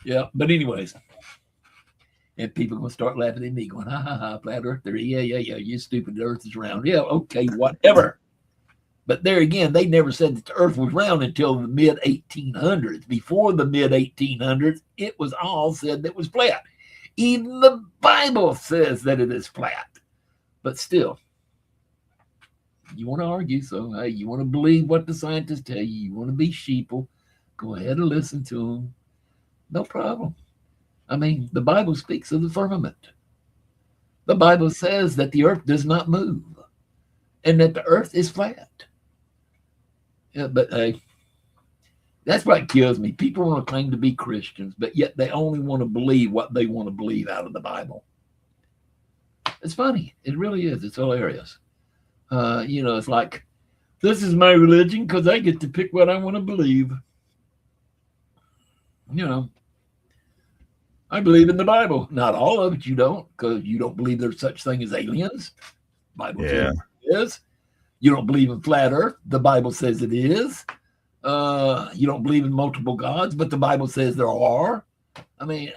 Yeah, but anyways, and people are going to start laughing at me, going, ha, ha, ha, flat earth theory. Yeah, you stupid, the earth is round. Yeah, okay, whatever. But there again, they never said that the earth was round until the mid-1800s. Before the mid-1800s, it was all said that it was flat. Even the Bible says that it is flat. But still, you want to argue, so hey, you want to believe what the scientists tell you want to be sheeple, go ahead and listen to them. No problem. I mean, the Bible speaks of the firmament. The Bible says that the earth does not move and that the earth is flat. Yeah, but hey, that's what kills me. People want to claim to be Christians, but yet they only want to believe what they want to believe out of the Bible. It's funny. It really is. It's hilarious. It's like, this is my religion because I get to pick what I want to believe. I believe in the Bible. Not all of it you don't, because you don't believe there's such thing as aliens. Bible says it is. You don't believe in flat earth. The Bible says it is. You don't believe in multiple gods, but the Bible says there are. I mean,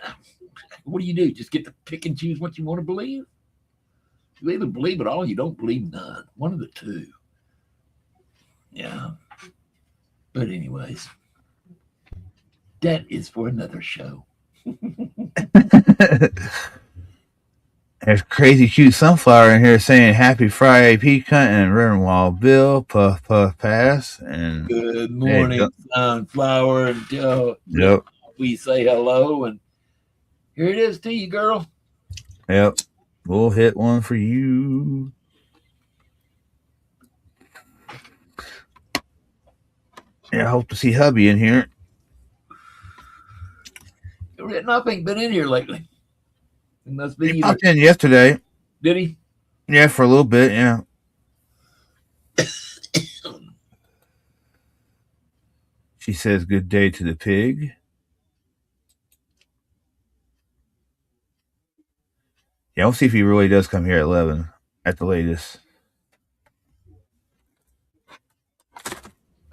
what do? Just get to pick and choose what you want to believe? You either believe it all, or you don't believe none. One of the two. Yeah. But anyways, that is for another show. There's Crazy Cute Sunflower in here saying Happy Friday, Pecan, and Reverend Bill, Puff Puff Pass. And good morning, Sunflower. Until we say hello, and here it is to you, girl. Yep. We'll hit one for you. Yeah, I hope to see hubby in here. Nothing ain't been in here lately. It must be. He popped in yesterday. Did he? Yeah, for a little bit, yeah. She says good day to the pig. Yeah, we'll see if he really does come here at 11 at the latest.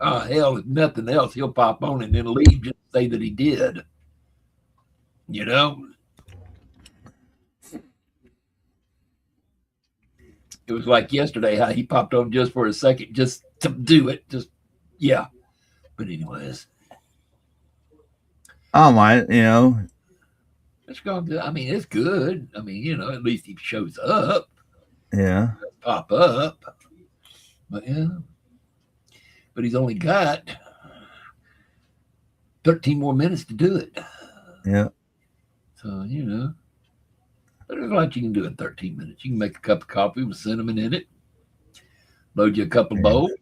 Oh, hell, if nothing else, he'll pop on and then leave just to say that he did. You know? It was like yesterday how he popped on just for a second, just to do it. Yeah. But anyways. I don't mind, It's going to, it's good. At least he shows up. Yeah. Pop up. But yeah. But he's only got 13 more minutes to do it. Yeah. So, but there's a lot you can do in 13 minutes. You can make a cup of coffee with cinnamon in it. Load you a couple of bowls.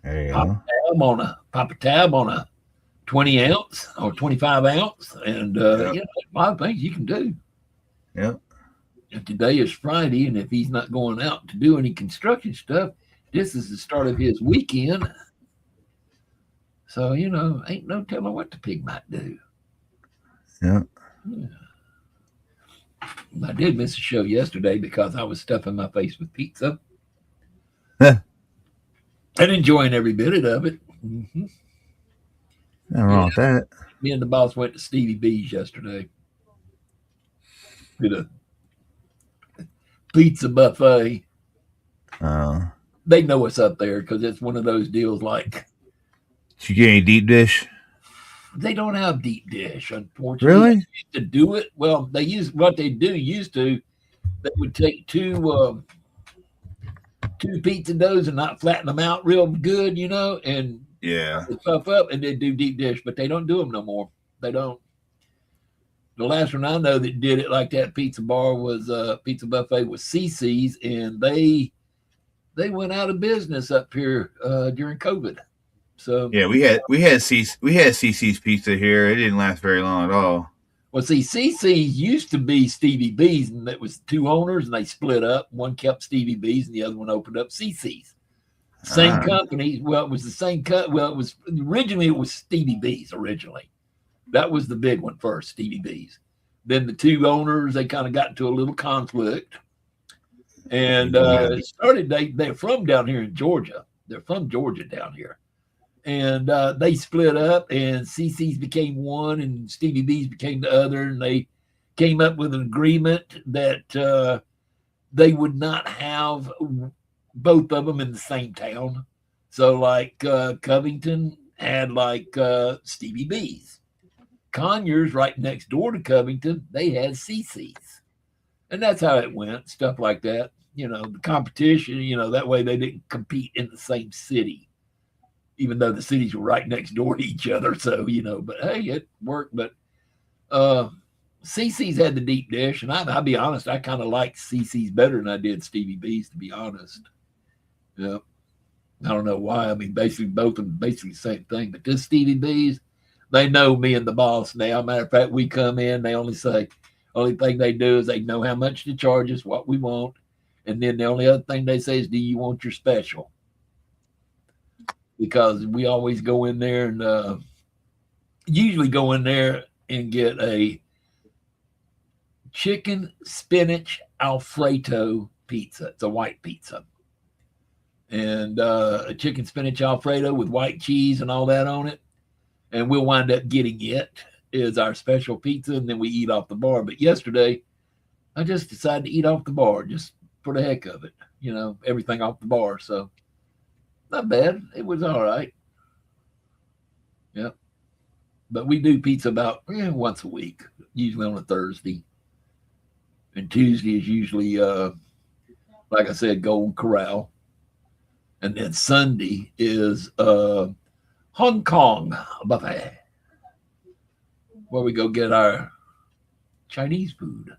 There you go. Pop a tab on a 20 ounce or 25 ounce. And, a lot of things you can do. Yeah. And today is Friday, and if he's not going out to do any construction stuff, this is the start of his weekend. So, ain't no telling what the pig might do. Yeah. I did miss a show yesterday because I was stuffing my face with pizza. and enjoying every bit of it. Mm-hmm. Nothing wrong with that. Me and the boss went to Stevie B's yesterday. Did a pizza buffet. They know what's up there because it's one of those deals like. Did you get any deep dish? They don't have deep dish, unfortunately. Really? To do it, well, they used to they would take two pizza doughs and not flatten them out real good, and puff up, and then do deep dish. But they don't do them no more. They don't. The last one I know that did it like that pizza bar was pizza buffet was CC's, and they went out of business up here during COVID. So yeah, we had CC's pizza here. It didn't last very long at all. Well, see, CC's used to be Stevie B's, and it was two owners, and they split up. One kept Stevie B's, and the other one opened up CC's. Same company. Well, it was the same cut. Well, originally it was Stevie B's originally. That was the big one first, Stevie B's. Then the two owners, they kind of got into a little conflict. And they're from down here in Georgia. They're from Georgia down here. And they split up, and CC's became one, and Stevie B's became the other. And they came up with an agreement that they would not have both of them in the same town. So, like Covington had like Stevie B's. Conyers, right next door to Covington, they had CC's. And that's how it went, stuff like that. The competition, that way they didn't compete in the same city, even though the cities were right next door to each other. So, but hey, it worked. But CC's had the deep dish, and I'll be honest, I kind of liked CC's better than I did Stevie B's, to be honest. Yeah. I don't know why. I mean, basically, both of them basically the same thing. But this Stevie B's, they know me and the boss now. Matter of fact, we come in, they only thing they do is they know how much to charge us, what we want. And then the only other thing they say is, do you want your special? Because we always go in there and usually go in there and get a chicken spinach Alfredo pizza. It's a white pizza. And a chicken spinach Alfredo with white cheese and all that on it. And we'll wind up getting it is our special pizza, and then we eat off the bar. But yesterday, I just decided to eat off the bar just for the heck of it. Everything off the bar. So not bad. It was all right. Yep. But we do pizza about once a week, usually on a Thursday. And Tuesday is usually, like I said, Golden Corral. And then Sunday is Hong Kong buffet, where we go get our Chinese food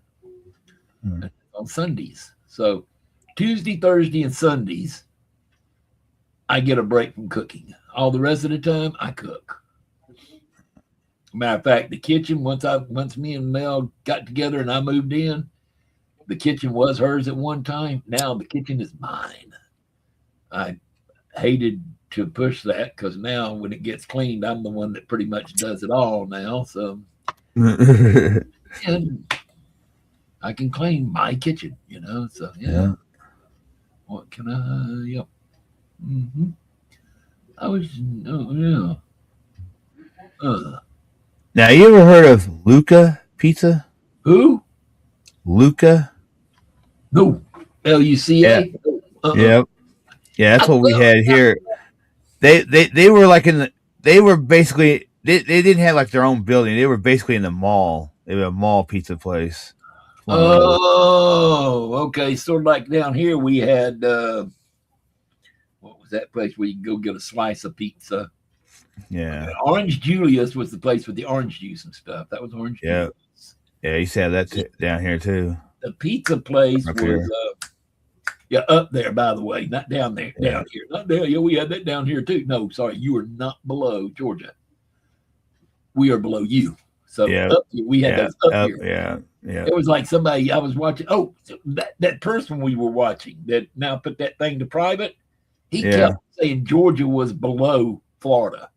on Sundays. So Tuesday, Thursday, and Sundays, I get a break from cooking. All the rest of the time, I cook. Matter of fact, the kitchen, once me and Mel got together and I moved in, the kitchen was hers at one time. Now the kitchen is mine. I hated to push that because now when it gets cleaned, I'm the one that pretty much does it all now. So and I can clean my kitchen, So yeah. What can I? Yep. Mm-hmm. Now, you ever heard of Luca Pizza? Who? Luca. No. Luca. Yeah. Yep. Yeah, that's what we had here. They were like they were basically they didn't have like their own building. They were basically in the mall. They were a mall pizza place. Oh, okay. Sort of like down here we had what was that place where you can go get a slice of pizza? Yeah. Orange Julius was the place with the orange juice and stuff. That was Orange Julius. Yeah, you used to have that down here too. The pizza place Up was here. up there, by the way, not down there, down here. Not there. Yeah, we had that down here too. No, sorry, you are not below Georgia. We are below you. So up here, we had those up here. Yeah. It was like somebody I was watching. Oh, that person we were watching that now put that thing to private. He kept saying Georgia was below Florida.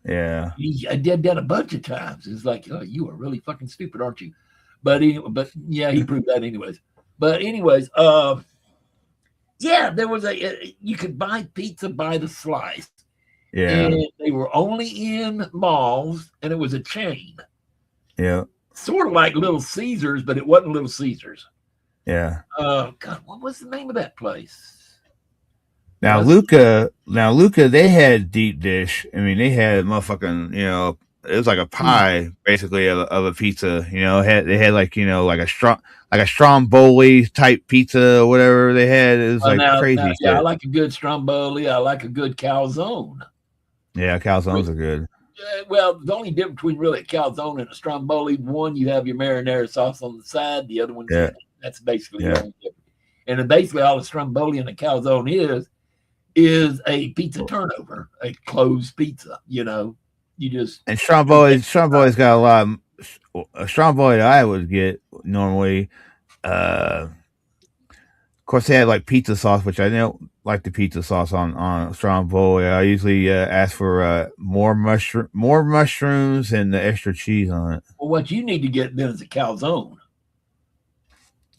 Yeah. I did that a bunch of times. It's like, oh, you are really fucking stupid, aren't you? But anyway, he proved that anyways. But anyways, there was you could buy pizza by the slice. Yeah. And they were only in malls, and it was a chain. Yeah. Sort of like Little Caesars, but it wasn't Little Caesars. Yeah. God, what was the name of that place? Now Luca, they had deep dish. I mean, they had motherfucking, a pie basically of a pizza. You know, they had like, you know, like a stromboli type pizza or whatever they had. It was like crazy. Yeah, I like a good stromboli. I like a good calzone. Yeah, calzones are good. Well, the only difference between really a calzone and a stromboli, one, you have your marinara sauce on the side. The other one's in it. That's basically the only difference. And then basically all a stromboli and a calzone is a pizza turnover, a closed pizza. You know, you just and Stromboli's got a lot. A Stromboli that I would get normally. Of course, they had like pizza sauce, which I don't like the pizza sauce on Stromboli. I usually ask for more mushrooms and the extra cheese on it. Well, what you need to get then is a calzone,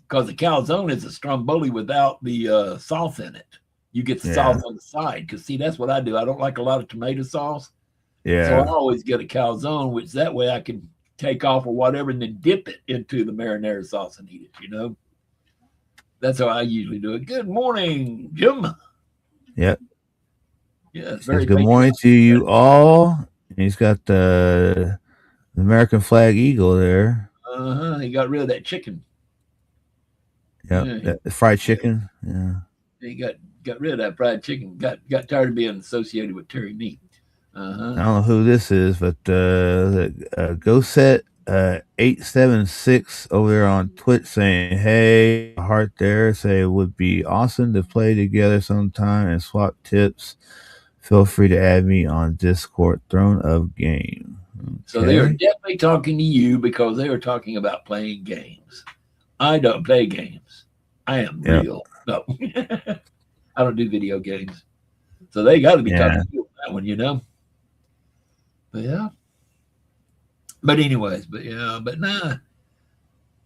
because the calzone is a Stromboli without the sauce in it. You get the sauce on the side, because see, that's what I do. I don't like a lot of tomato sauce. Yeah. So I always get a calzone, which that way I can take off or whatever and then dip it into the marinara sauce and eat it, you know? That's how I usually do it. Good morning, Jim. Yep. Yeah, very good morning to you all. And he's got the American flag eagle there. He got rid of that chicken. Yep. The fried chicken. Yeah. He got rid of that fried chicken. Got tired of being associated with Terry meat. I don't know who this is, but GoSet 876 over there on Twitch saying, "Hey, heart there. Say it would be awesome to play together sometime and swap tips. Feel free to add me on Discord. Throne of Game." Okay. So they are definitely talking to you because they were talking about playing games. I don't play games. I am real. No, I don't do video games. So they got to be talking to you on that one, you know. But yeah. But anyways, but nah.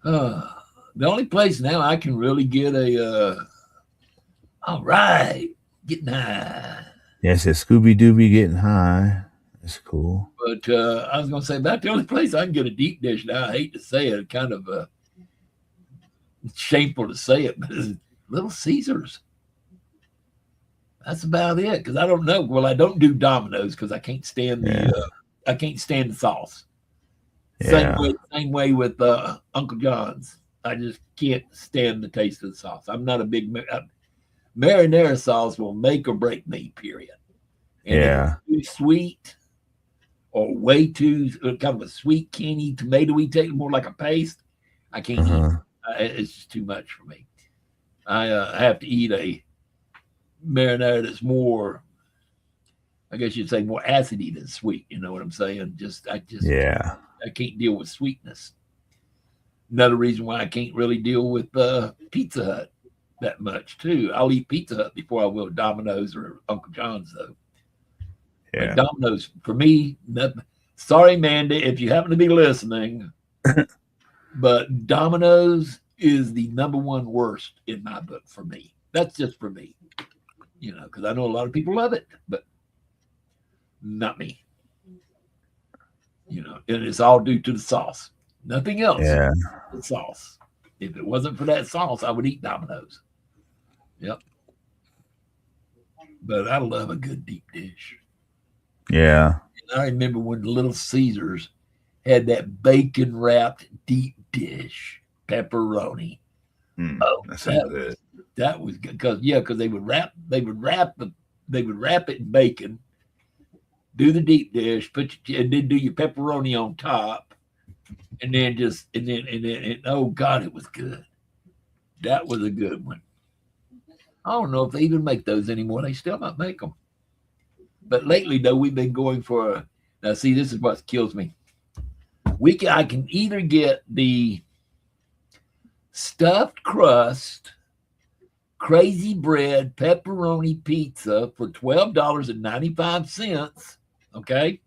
The only place now I can really get all right, getting high. Yes, it's Scooby Dooby getting high. That's cool. But I was gonna say about the only place I can get a deep dish now. I hate to say it, kind of shameful to say it, but it's Little Caesars. That's about it. Because I don't know. Well, I don't do Domino's because I can't stand I can't stand the sauce. Yeah. Same way with Uncle John's. I just can't stand the taste of the sauce. I'm not a big marinara sauce will make or break me. Period. And if it's too sweet or way too kind of a sweet, candy, tomatoey taste, more like a paste, I can't eat. It's just too much for me. I have to eat a marinara that's more, I guess you'd say, more acidy than sweet. You know what I'm saying? I can't deal with sweetness. Another reason why I can't really deal with Pizza Hut that much too. I'll eat Pizza Hut before I will Domino's or Uncle John's though. Yeah. But Domino's for me, nothing. Sorry, Mandy, if you happen to be listening, but Domino's is the number one worst in my book for me. That's just for me, you know, because I know a lot of people love it, but not me. You know, and it's all due to the sauce. Nothing else. Yeah. The sauce. If it wasn't for that sauce, I would eat Domino's. Yep. But I love a good deep dish. Yeah. And I remember when Little Caesars had that bacon wrapped deep dish pepperoni. That was good because they would wrap it in bacon, do the deep dish, and then do your pepperoni on top, and then oh God, it was good. That was a good one. I don't know if they even make those anymore. They still might make them. But lately, though, we've been going for now. See, this is what kills me. I can either get the stuffed crust, crazy bread, pepperoni pizza for $12.95. Okay.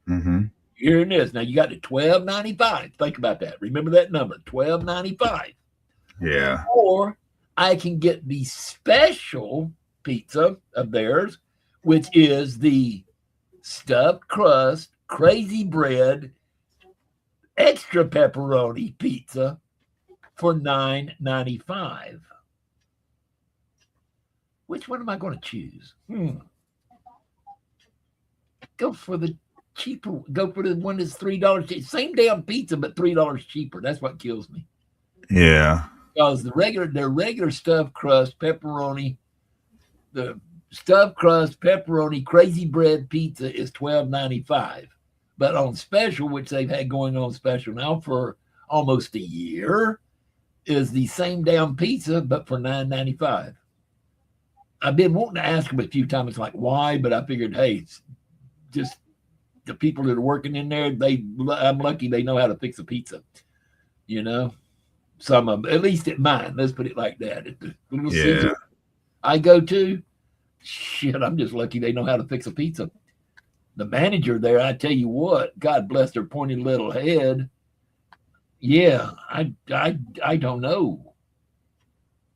Mm-hmm. Hearing this. Now you got the $12.95. Think about that. Remember that number, $12.95. Yeah. Or I can get the special pizza of theirs, which is the stuffed crust, crazy bread, extra pepperoni pizza for $9.95. Which one am I going to choose? Go for the cheaper. Go for the one that's $3. Same damn pizza, but $3 cheaper. That's what kills me. Yeah. Because their regular stuffed crust, pepperoni, the stuffed crust, pepperoni, crazy bread pizza is $12.95. But on special, which they've had going on special now for almost a year, is the same damn pizza, but for $9.95. I've been wanting to ask them a few times, like why, but I figured, hey, it's just the people that are working in there. I'm lucky they know how to fix a pizza. You know, some of them, at least at mine. Let's put it like that. At the Little Caesar I go to, shit, I'm just lucky they know how to fix a pizza. The manager there, I tell you what, God bless her pointy little head. Yeah, I don't know.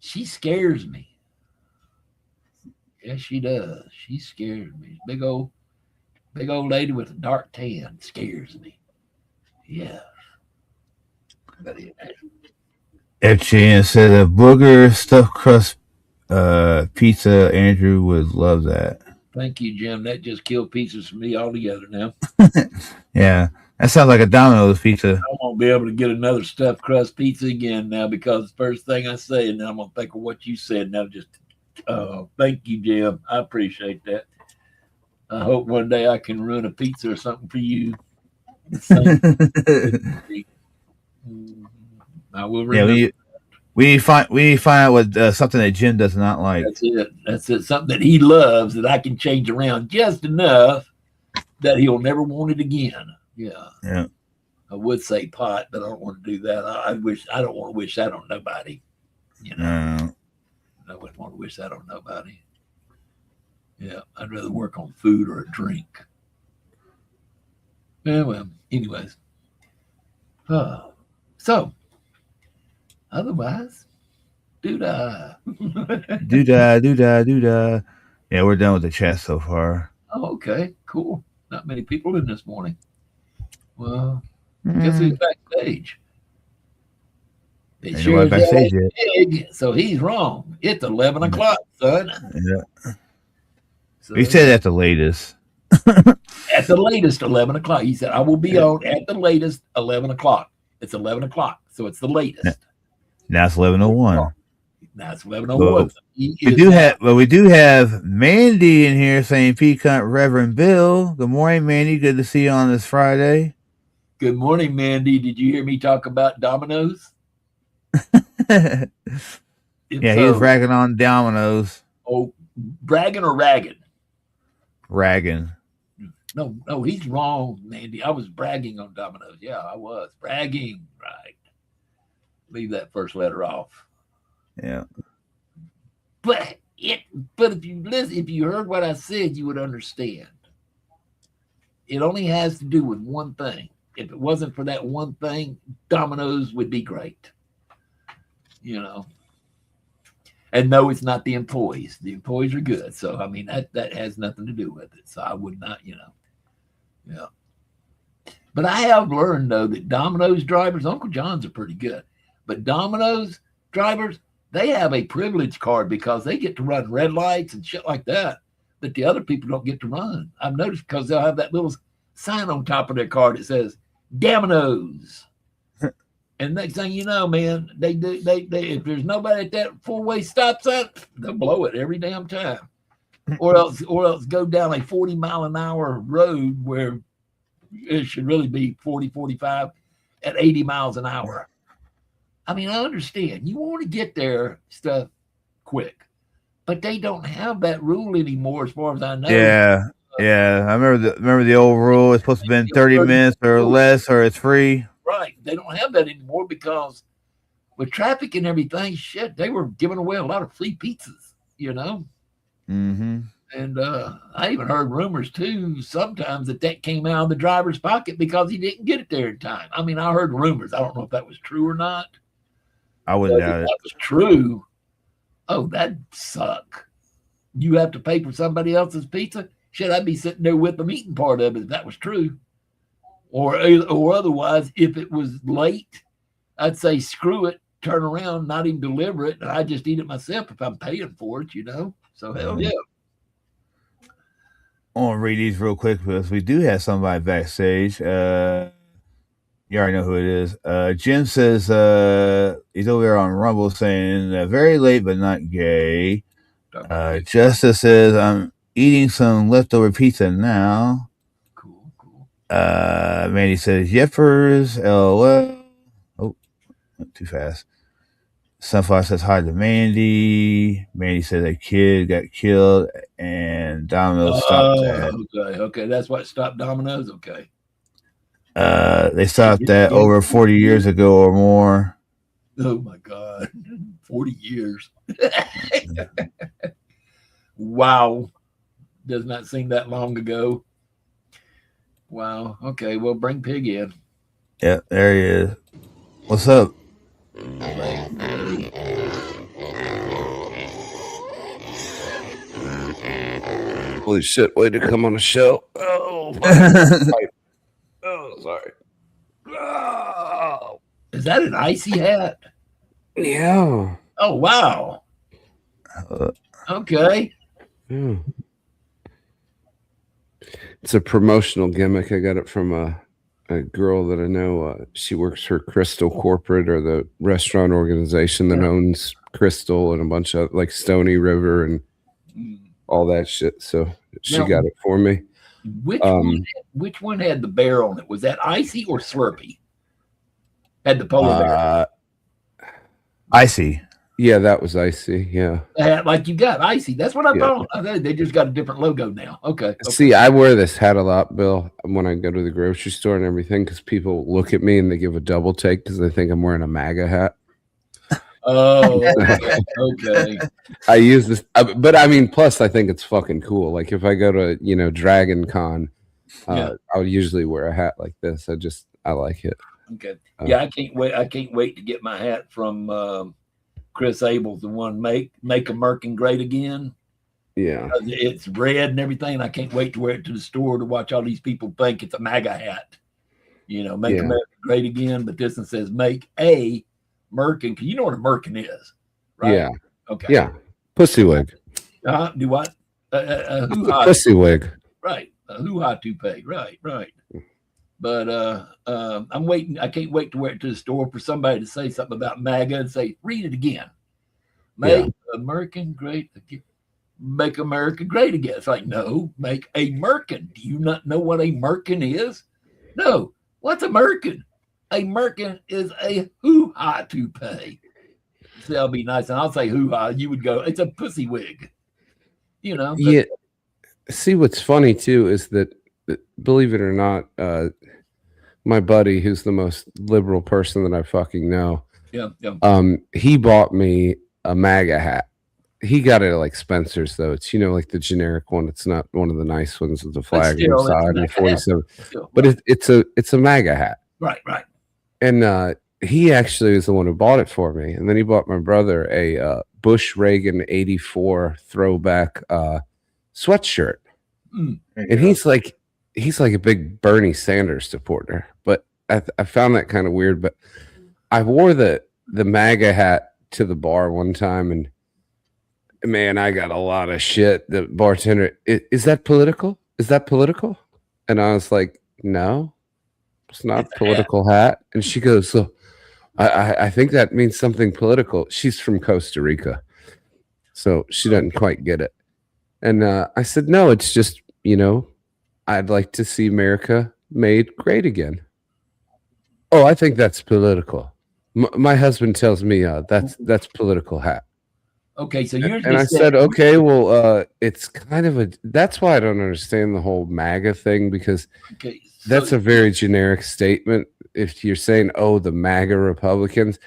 She scares me. Yes, she does. She scares me. Big old lady with a dark tan scares me. Yeah. Etienne said a booger stuffed crust pizza. Andrew would love that. Thank you, Jim. That just killed pizzas for me altogether now. Yeah, that sounds like a Domino's pizza. I won't be able to get another stuffed crust pizza again now because the first thing I say, and then I'm going to think of what you said. Now just, thank you, Jim. I appreciate that. I hope one day I can run a pizza or something for you. I will remember. Yeah, we need to find out what something that Jim does not like. That's it. Something that he loves that I can change around just enough that he'll never want it again. Yeah. Yeah. I would say pot, but I don't want to do that. I don't want to wish that on nobody. You know. I wouldn't want to wish that on nobody. Yeah, I'd rather work on food or a drink. Yeah, well, anyways. So, otherwise, doo-dah. Doo-dah. Yeah, we're done with the chat so far. Oh, okay, cool. Not many people in this morning. Well, guess who's backstage? It sure backstage big, so he's wrong. It's 11 o'clock, son. Yeah. So he said at the latest. At the latest, 11 o'clock. He said, I will be on at the latest 11 o'clock. It's 11 o'clock, so it's the latest. Now it's 11:01. Now it's 11:01. We do have Mandy in here saying Peacock Reverend Bill. Good morning, Mandy. Good to see you on this Friday. Good morning, Mandy. Did you hear me talk about Domino's? Yeah, he was ragging on Domino's. Oh, bragging or ragging? Ragging. No, he's wrong, Mandy. I was bragging on Domino's. Yeah, I was bragging. Right. Leave that first letter off. Yeah. But if you listen, if you heard what I said, you would understand. It only has to do with one thing. If it wasn't for that one thing, Domino's would be great. You know. And no, it's not the employees. The employees are good. So, I mean, that has nothing to do with it. So I would not, Yeah. But I have learned, though, that Domino's drivers, Uncle John's are pretty good. But Domino's drivers, they have a privilege card because they get to run red lights and shit like that the other people don't get to run. I've noticed because they'll have that little sign on top of their card that says Domino's. And next thing you know, man, they if there's nobody at that four-way stop sign, they'll blow it every damn time. Or else go down a 40-mile-an-hour road where it should really be 40, 45 at 80 miles an hour. I mean, I understand. You want to get there stuff quick. But they don't have that rule anymore as far as I know. Yeah. Yeah. I remember the old rule. It's supposed to be 30 minutes or less or it's free. Right. They don't have that anymore because with traffic and everything, shit, they were giving away a lot of free pizzas, Mm-hmm. And I even heard rumors, too, sometimes that came out of the driver's pocket because he didn't get it there in time. I mean, I heard rumors. I don't know if that was true or not. I wouldn't doubt it. If that was true, oh, that'd suck. You have to pay for somebody else's pizza? Shit, I'd be sitting there with them eating part of it if that was true. Or otherwise, if it was late, I'd say, screw it, turn around, not even deliver it, and I just eat it myself if I'm paying for it, So, hell yeah. I want to read these real quick because we do have somebody backstage. You already know who it is. Jim says he's over there on Rumble saying very late but not gay. Justice says I'm eating some leftover pizza now. Cool. Mandy says yippers, LOL. Oh, not too fast. Sunflower says hi to Mandy. Mandy says a kid got killed and Domino's stopped that. Okay. That's what stopped Domino's. Okay. They stopped that over 40 years ago or more. Oh my God. 40 years. Wow. Does not seem that long ago. Wow. Okay. Well, bring Pig in. Yeah, there he is. What's up? Holy shit, way to come on the show. Oh, oh, sorry. Oh. Is that an icy hat? Yeah. Oh, wow. Okay. Yeah. It's a promotional gimmick. I got it from a girl that I know. She works for Crystal Corporate, or the restaurant organization that owns Crystal and a bunch of like Stony River and all that shit. So she got it for me. Which one had the bear on it? Was that Icy or Slurpee? Had the polar bear? Icy. Yeah, that was Icy. Yeah. Like you got Icy. That's what I thought. They just got a different logo now. Okay. See, I wear this hat a lot, Bill, when I go to the grocery store and everything, because people look at me and they give a double take because they think I'm wearing a MAGA hat. Oh, okay. I use this, but I mean, plus I think it's fucking cool. Like if I go to, Dragon Con, I'll usually wear a hat like this. I like it. Okay. Yeah, I can't wait. I can't wait to get my hat from Chris Abel, the one Make America Great Again. Yeah. It's red and everything. And I can't wait to wear it to the store to watch all these people think it's a MAGA hat. Make America Great Again. But this one says Make a Merkin. You know what a Merkin is, right? Yeah. Okay. Yeah. Pussy wig. Do what? Hoo-ha. Pussy wig. Right. A hoo-ha toupee. Right. But I'm waiting. I can't wait to wear it to the store for somebody to say something about MAGA and say, read it again. Make America great again. Make America great again. It's like, no, make a Merkin. Do you not know what a Merkin is? No. What's a Merkin? A Merkin is a hoo-ha toupee. So that'll be nice. And I'll say hoo-ha. You would go, it's a pussy wig. Yeah. See, what's funny too is that, believe it or not, my buddy, who's the most liberal person that I fucking know, he bought me a MAGA hat. He got it at like Spencer's, though. It's like the generic one. It's not one of the nice ones with the flag on the side and 47. But it's a MAGA hat. Right. And he actually is the one who bought it for me. And then he bought my brother a Bush Reagan 84 throwback sweatshirt. And he's like a big Bernie Sanders supporter. But I found that kind of weird. But I wore the MAGA hat to the bar one time, and man, I got a lot of shit. The bartender, is that political? Is that political? And I was like, no, it's not a political hat. And she goes, so I think that means something political. She's from Costa Rica, so she doesn't quite get it. And I said, no, it's just, I'd like to see America made great again. Oh, I think that's political. My husband tells me that's political hat. Okay, so you're and I said, okay, well, it's kind of that's why I don't understand the whole MAGA thing, because that's a very generic statement. If you're saying, oh, the MAGA Republicans,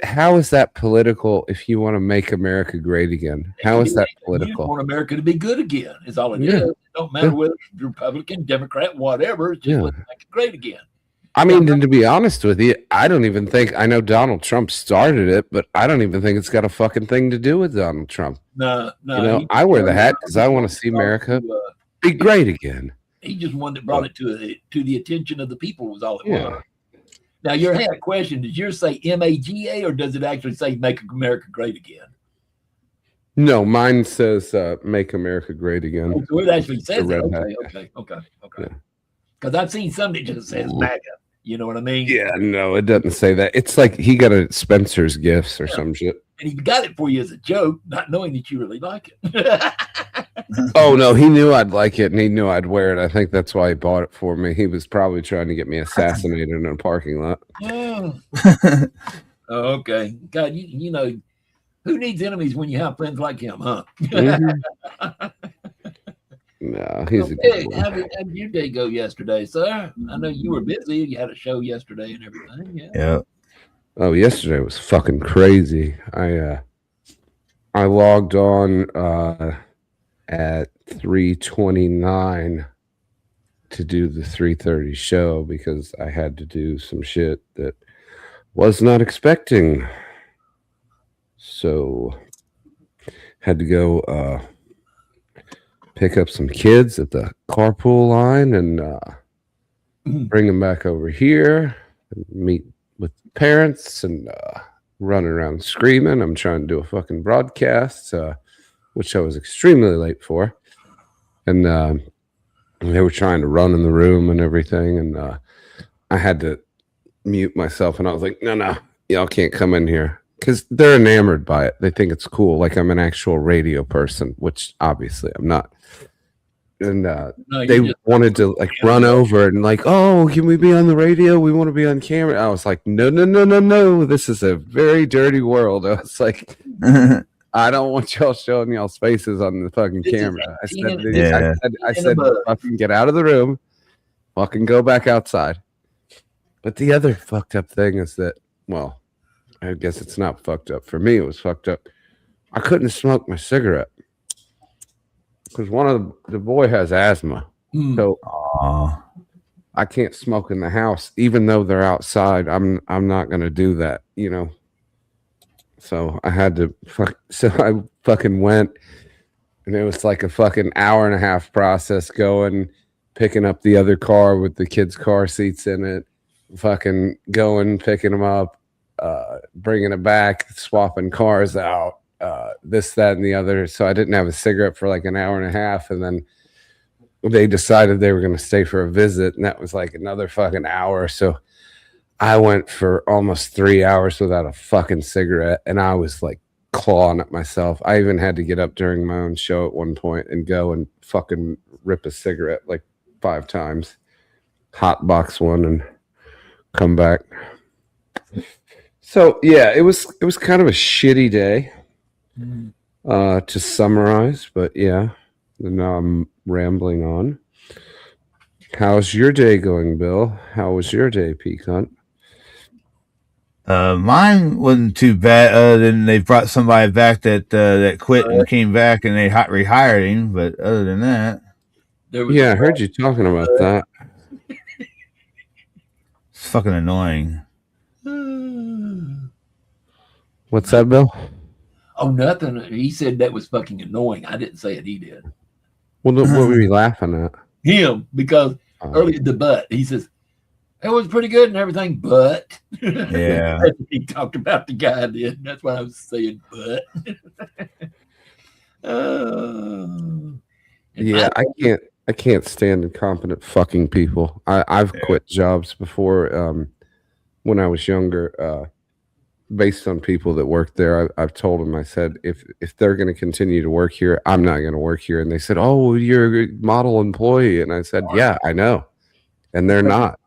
how is that political if you want to make America great again? How is that political? You want America to be good again, is all it is. It don't matter whether it's Republican, Democrat, whatever, it's just let's make it great again. I mean, and to be honest with you, I don't even think, I know Donald Trump started it, but I don't even think it's got a fucking thing to do with Donald Trump. No. I wear the hat because I want to see America be great again. He just one that brought it to the attention of the people was all it was. Now, your hat question, does yours say MAGA or does it actually say Make America Great Again? No, mine says "Make America Great Again." Oh, so it actually says The it. red Okay. Yeah. Because I've seen some that just says MAGA. You know what I mean? Yeah, no, it doesn't say that. It's like he got it at Spencer's Gifts or some shit. And he got it for you as a joke, not knowing that you really like it. Oh no, he knew I'd like it and he knew I'd wear it. I think that's why he bought it for me. He was probably trying to get me assassinated in a parking lot. Oh, okay. God, you know, who needs enemies when you have friends like him, huh? No, he's a Okay, good one. how did your day go yesterday, sir? I know you were busy. You had a show yesterday and everything. Yeah. Oh, yesterday was fucking crazy. I logged on at 3:29 to do the 3:30 show because I had to do some shit that was not expecting. So had to go pick up some kids at the carpool line and bring them back over here and meet with parents and running around screaming. I'm trying to do a fucking broadcast, which I was extremely late for. And they were trying to run in the room and everything. And I had to mute myself. And I was like, no, y'all can't come in here. Because they're enamored by it. They think it's cool. Like I'm an actual radio person, which obviously I'm not. And they wanted to like run over and like, oh, can we be on the radio? We want to be on camera. I was like, no. This is a very dirty world. I was like, I don't want y'all showing y'all's faces on the fucking camera. I said, fucking get out of the room. Fucking go back outside. But the other fucked up thing is that, well, I guess it's not fucked up. For me, it was fucked up. I couldn't smoke my cigarette. Because one of the boy has asthma, so I can't smoke in the house, even though they're outside. I'm not gonna do that, you know. So I had to. So I fucking went, and it was like a fucking hour and a half process going, picking up the other car with the kids' car seats in it, fucking going, picking them up, bringing it back, swapping cars out. This, that, and the other. So I didn't have a cigarette for like an hour and a half, and then they decided they were going to stay for a visit, and that was like another fucking hour. So I went for almost 3 hours without a fucking cigarette, and I was like clawing at myself. I even had to get up during my own show at one point and go and fucking rip a cigarette like 5 times, hot box one, and come back. So yeah, it was kind of a shitty day. To summarize, but yeah, now I'm rambling on. How's your day going, Bill? How was your day, Pecan? Mine wasn't too bad. Other than they brought somebody back that quit and came back, and they rehired him. But other than that, yeah, I heard you talking about that. It's fucking annoying. What's that, Bill? Oh, nothing. He said that was fucking annoying. I didn't say it. He did. Well, what were you laughing at? Him, because earlier the but he says it was pretty good and everything, but yeah, he talked about the guy did. That's why I was saying but. Yeah, I can't stand incompetent fucking people. I've quit jobs before when I was younger. Based on people that worked there, I've told them, I said, if they're going to continue to work here, I'm not going to work here. And they said, oh, well, you're a model employee. And I said, yeah, I know. And they're not.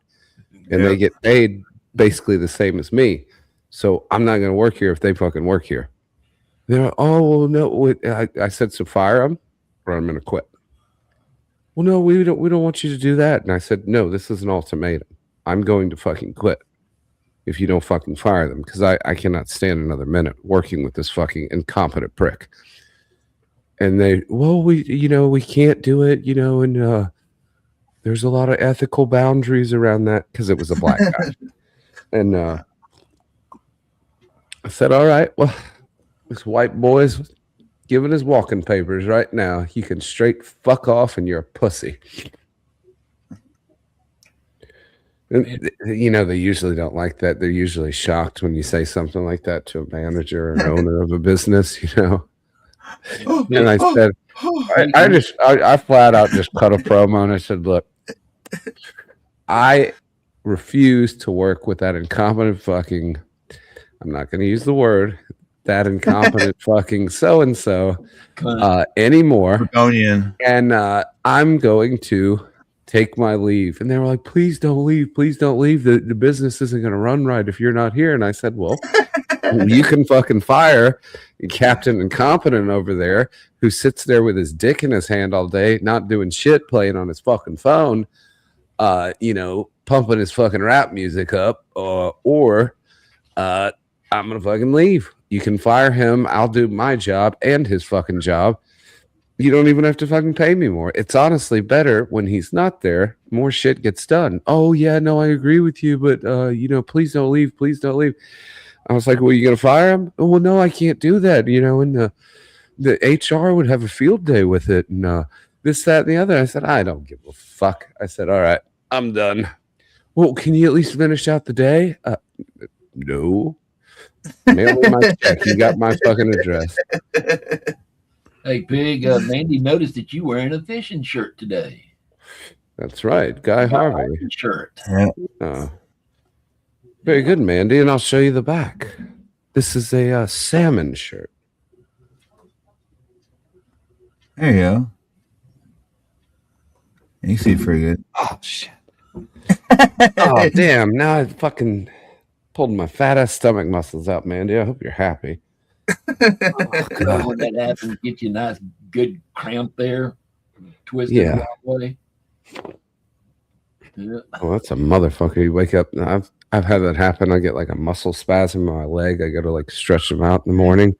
And they get paid basically the same as me. So I'm not going to work here if they fucking work here. They're like, oh, well, no. I said, so fire them or I'm going to quit. Well, no, we don't want you to do that. And I said, no, this is an ultimatum. I'm going to fucking quit if you don't fucking fire them, because I cannot stand another minute working with this fucking incompetent prick. And they, well, we can't do it, and there's a lot of ethical boundaries around that, because it was a black guy. And I said, all right, well, this white boy's giving his walking papers right now. You can straight fuck off and you're a pussy. And, they usually don't like that. They're usually shocked when you say something like that to a manager or an owner of a business, And I said, I flat out just cut a promo and I said, look, I refuse to work with that incompetent fucking, I'm not going to use the word, that incompetent fucking so-and-so anymore. Draconian. And I'm going to take my leave. And they were like, please don't leave. Please don't leave. The business isn't going to run right if you're not here. And I said, well, you can fucking fire Captain Incompetent over there who sits there with his dick in his hand all day, not doing shit, playing on his fucking phone, pumping his fucking rap music up, or I'm going to fucking leave. You can fire him. I'll do my job and his fucking job. You don't even have to fucking pay me more. It's honestly better when he's not there. More shit gets done. Oh, yeah, no, I agree with you, but, please don't leave. Please don't leave. I was like, well, you going to fire him? Oh, well, no, I can't do that. And the HR would have a field day with it. And this, that, and the other. I said, I don't give a fuck. I said, all right, I'm done. Well, can you at least finish out the day? No. Mail me my check. You got my fucking address. Hey, Pig, Mandy noticed that you wearing a fishing shirt today. That's right. Guy Harvey. Shirt. Very good, Mandy. And I'll show you the back. This is a salmon shirt. There you go. You see it pretty good. Oh, shit. Oh, damn. Now I fucking pulled my fat ass stomach muscles out, Mandy. I hope you're happy. God. When that happens, get you a nice, good cramp there. Twist it the wrong way. Yeah. Oh, that's a motherfucker. You wake up. I've had that happen. I get like a muscle spasm in my leg. I got to like stretch them out in the morning.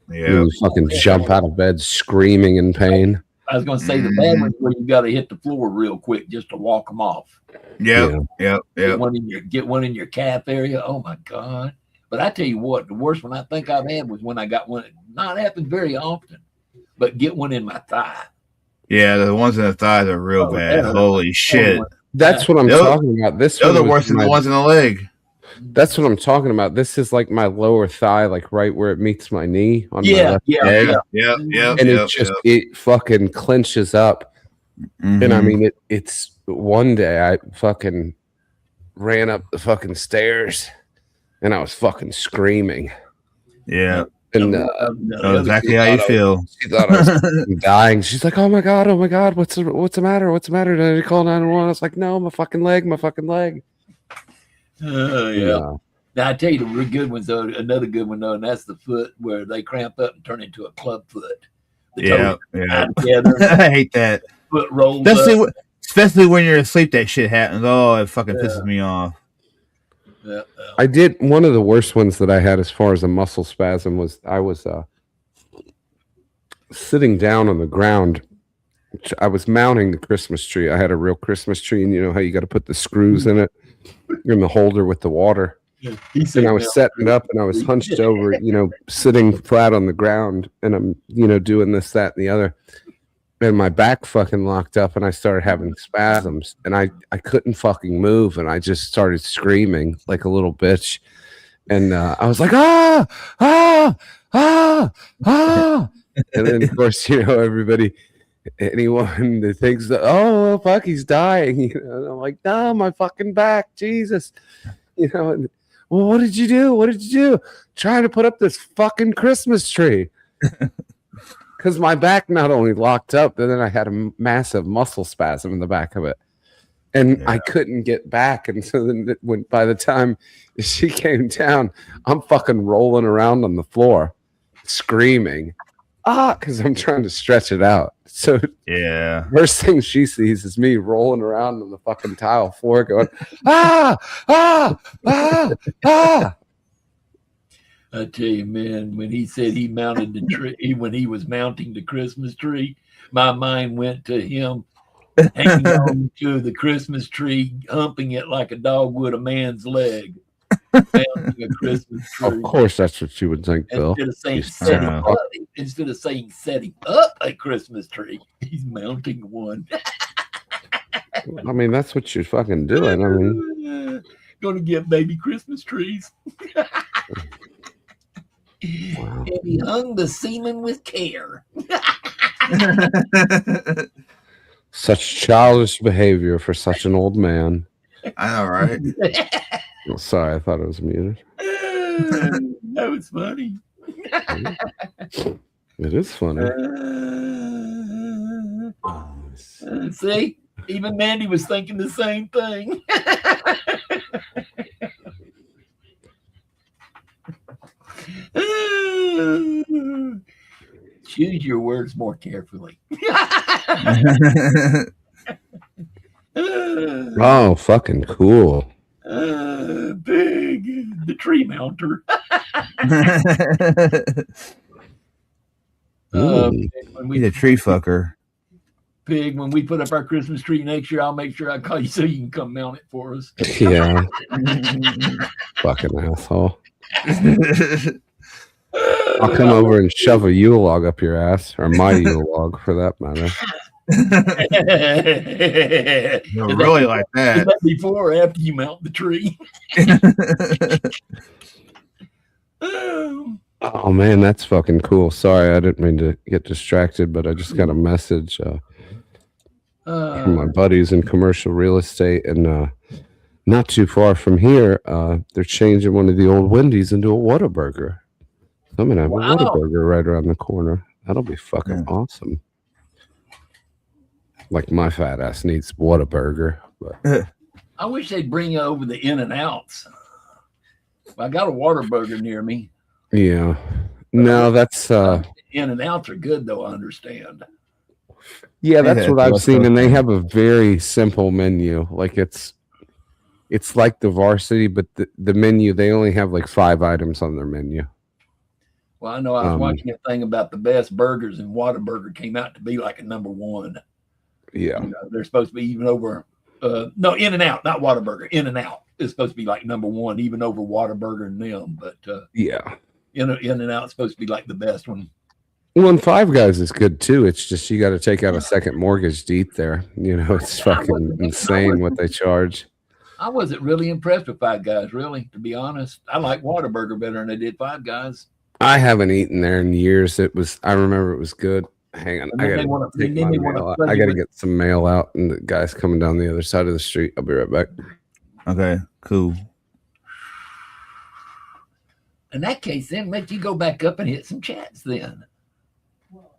Yeah. You fucking jump out of bed screaming in pain. I was going to say the bad one's where you got to hit the floor real quick just to walk them off. Yeah. Get one in your calf area. Oh my God. But I tell you what, the worst one I think I've had was when I got one. Not happen very often, but get one in my thigh. Yeah, the ones in the thighs are real bad. Holy shit. That's what I'm talking about. They're the worst than the ones in the leg. That's what I'm talking about. This is like my lower thigh, like right where it meets my knee. On my left leg. And it fucking clenches up. Mm-hmm. And I mean, it's one day I fucking ran up the fucking stairs and I was fucking screaming. Yeah. And exactly how you feel. She thought I was dying. She's like, "Oh my god, what's the matter? What's the matter? Did I call 911?" I was like, "No, my fucking leg." Yeah. Now I tell you the real good ones though. Another good one though, and that's the foot where they cramp up and turn into a club foot. Yeah. I hate that. Foot rolls especially when you're asleep. That shit happens. Oh, it fucking pisses me off. Yeah. I did one of the worst ones that I had as far as a muscle spasm was I was sitting down on the ground. I was mounting the Christmas tree. I had a real Christmas tree, and you know how you got to put the screws in it in the holder with the water. And I was setting it up, and I was hunched over, sitting flat on the ground, and I'm, doing this, that, and the other. And my back fucking locked up, and I started having spasms, and I couldn't fucking move, and I just started screaming like a little bitch. And I was like, ah, ah, ah, ah. And then, of course, everybody, anyone that thinks that, oh, fuck, he's dying. And I'm like, no, my fucking back, Jesus. And, well, what did you do? What did you do? Trying to put up this fucking Christmas tree. Because my back not only locked up, but then I had a massive muscle spasm in the back of it. And I couldn't get back. And so then by the time she came down, I'm fucking rolling around on the floor, screaming, because I'm trying to stretch it out. So first thing she sees is me rolling around on the fucking tile floor going, ah, ah, ah, ah. I tell you, man, when he said he mounted the tree, when he was mounting the Christmas tree, my mind went to him hanging on to the Christmas tree, humping it like a dog would a man's leg. Mounting a Christmas tree. Of course, that's what you would think, Bill. Instead of saying setting up a Christmas tree, he's mounting one. I mean, that's what you're fucking doing. I mean, gonna get baby Christmas trees. And he hung the semen with care. Such childish behavior for such an old man. I know, right? Oh, sorry, I thought it was muted. That was funny. It is funny. See, even Mandy was thinking the same thing. Choose your words more carefully. Oh, fucking cool. Big, the tree mounter. When He's a tree fucker. Pig, when we put up our Christmas tree next year, I'll make sure I call you so you can come mount it for us. Yeah. Fucking asshole. I'll come over and shove a Yule log up your ass, or my Yule log for that matter. You're really like that. Is that before or after you mount the tree? Oh man, that's fucking cool. Sorry, I didn't mean to get distracted, but I just got a message from my buddies in commercial real estate, and not too far from here, they're changing one of the old Wendy's into a Whataburger. I'm gonna have a Whataburger right around the corner. That'll be fucking awesome. Like my fat ass needs Whataburger, but I wish they'd bring over the In-N-Outs. I got a Whataburger near me. Yeah. No, that's In-N-Outs are good though, I understand. Yeah, that's what I've seen, and they have a very simple menu. Like it's like the Varsity, but the menu, they only have like 5 items on their menu. Well, I know I was watching a thing about the best burgers, and Whataburger came out to be like a number 1. Yeah. You know, they're supposed to be even over no, In-N-Out, not Whataburger. In-N-Out is supposed to be like number 1, even over Whataburger and them. But yeah. In-N-Out is supposed to be like the best one. Well, and Five Guys is good too. It's just you got to take out a second mortgage deep there. You know, it's fucking insane what they charge. I wasn't really impressed with Five Guys, really, to be honest. I like Whataburger better than I did Five Guys. I haven't eaten there in years. I remember it was good. Hang on, I gotta take my mail out. I gotta get some mail out, and the guy's coming down the other side of the street. I'll be right back. Okay, cool. In that case, then let you go back up and hit some chats then.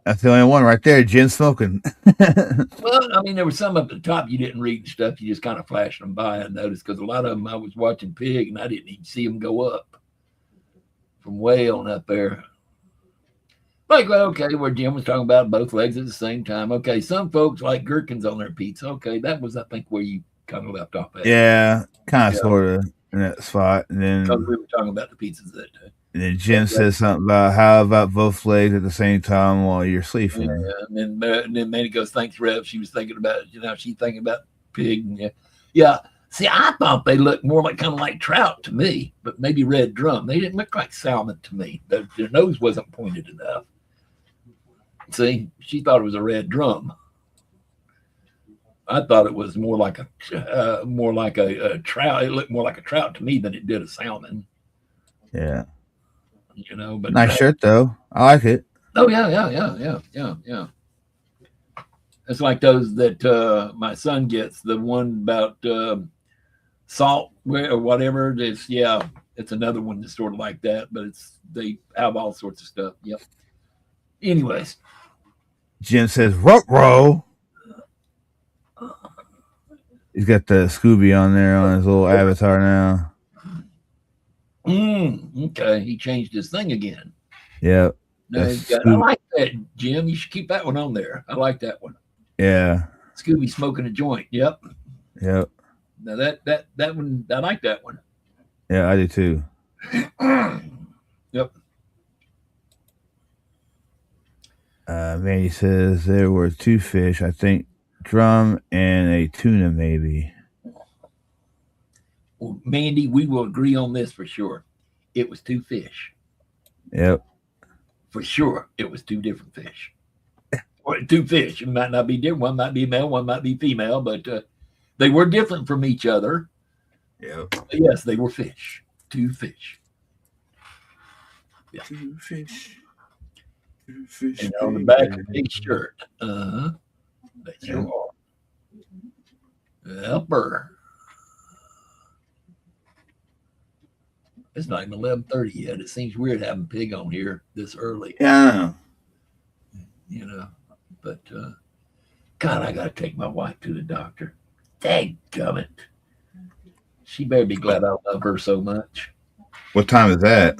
That's the only one right there, Jen smoking. Well, I mean, there were some up at the top you didn't read and stuff. You just kind of flashed them by and noticed, because a lot of them I was watching Pig and I didn't even see them go up from way on up there. Like, well, okay, where Jim was talking about both legs at the same time. Okay, some folks like gherkins on their pizza. Okay, that was, I think, where you kind of left off at. Yeah, kind of, sort of in that spot. And then because we were talking about the pizzas that day. And then Jim says something about how about both legs at the same time while you're sleeping. Yeah, and then Manny goes, thanks, Rev. She was thinking about, she's thinking about Pig. And yeah. See, I thought they looked more like kind of like trout to me, but maybe red drum. They didn't look like salmon to me. Their nose wasn't pointed enough. See, she thought it was a red drum. I thought it was more like a trout. It looked more like a trout to me than it did a salmon. Yeah. But nice shirt though. I like it. Oh yeah. It's like those that my son gets. The one about salt or whatever. It's another one that's sort of like that, but they have all sorts of stuff. Yep. Anyways, Jim says ruh-roh. He's got the Scooby on there on his little avatar now. Okay, he changed his thing again. Yep. I like that, Jim. You should keep that one on there. I like that one. Yeah. Scooby smoking a joint. Yep. Yep. Now that one, I like that one. Yeah, I do too. Yep. Manny says there were 2 fish, I think, drum and a tuna maybe. Well, Mandy, we will agree on this for sure. It was 2 fish. Yep. For sure, it was 2 different fish. Or 2 fish. It might not be different. One might be male, one might be female, but they were different from each other. Yep. But yes, they were fish. 2 fish. Two fish. And on the back of his shirt. That you are. Helper. It's not even 11:30 yet. It seems weird having Pig on here this early. Yeah. You know, but God, I gotta take my wife to the doctor. Dadgummit. She better be glad I love her so much. What time is that?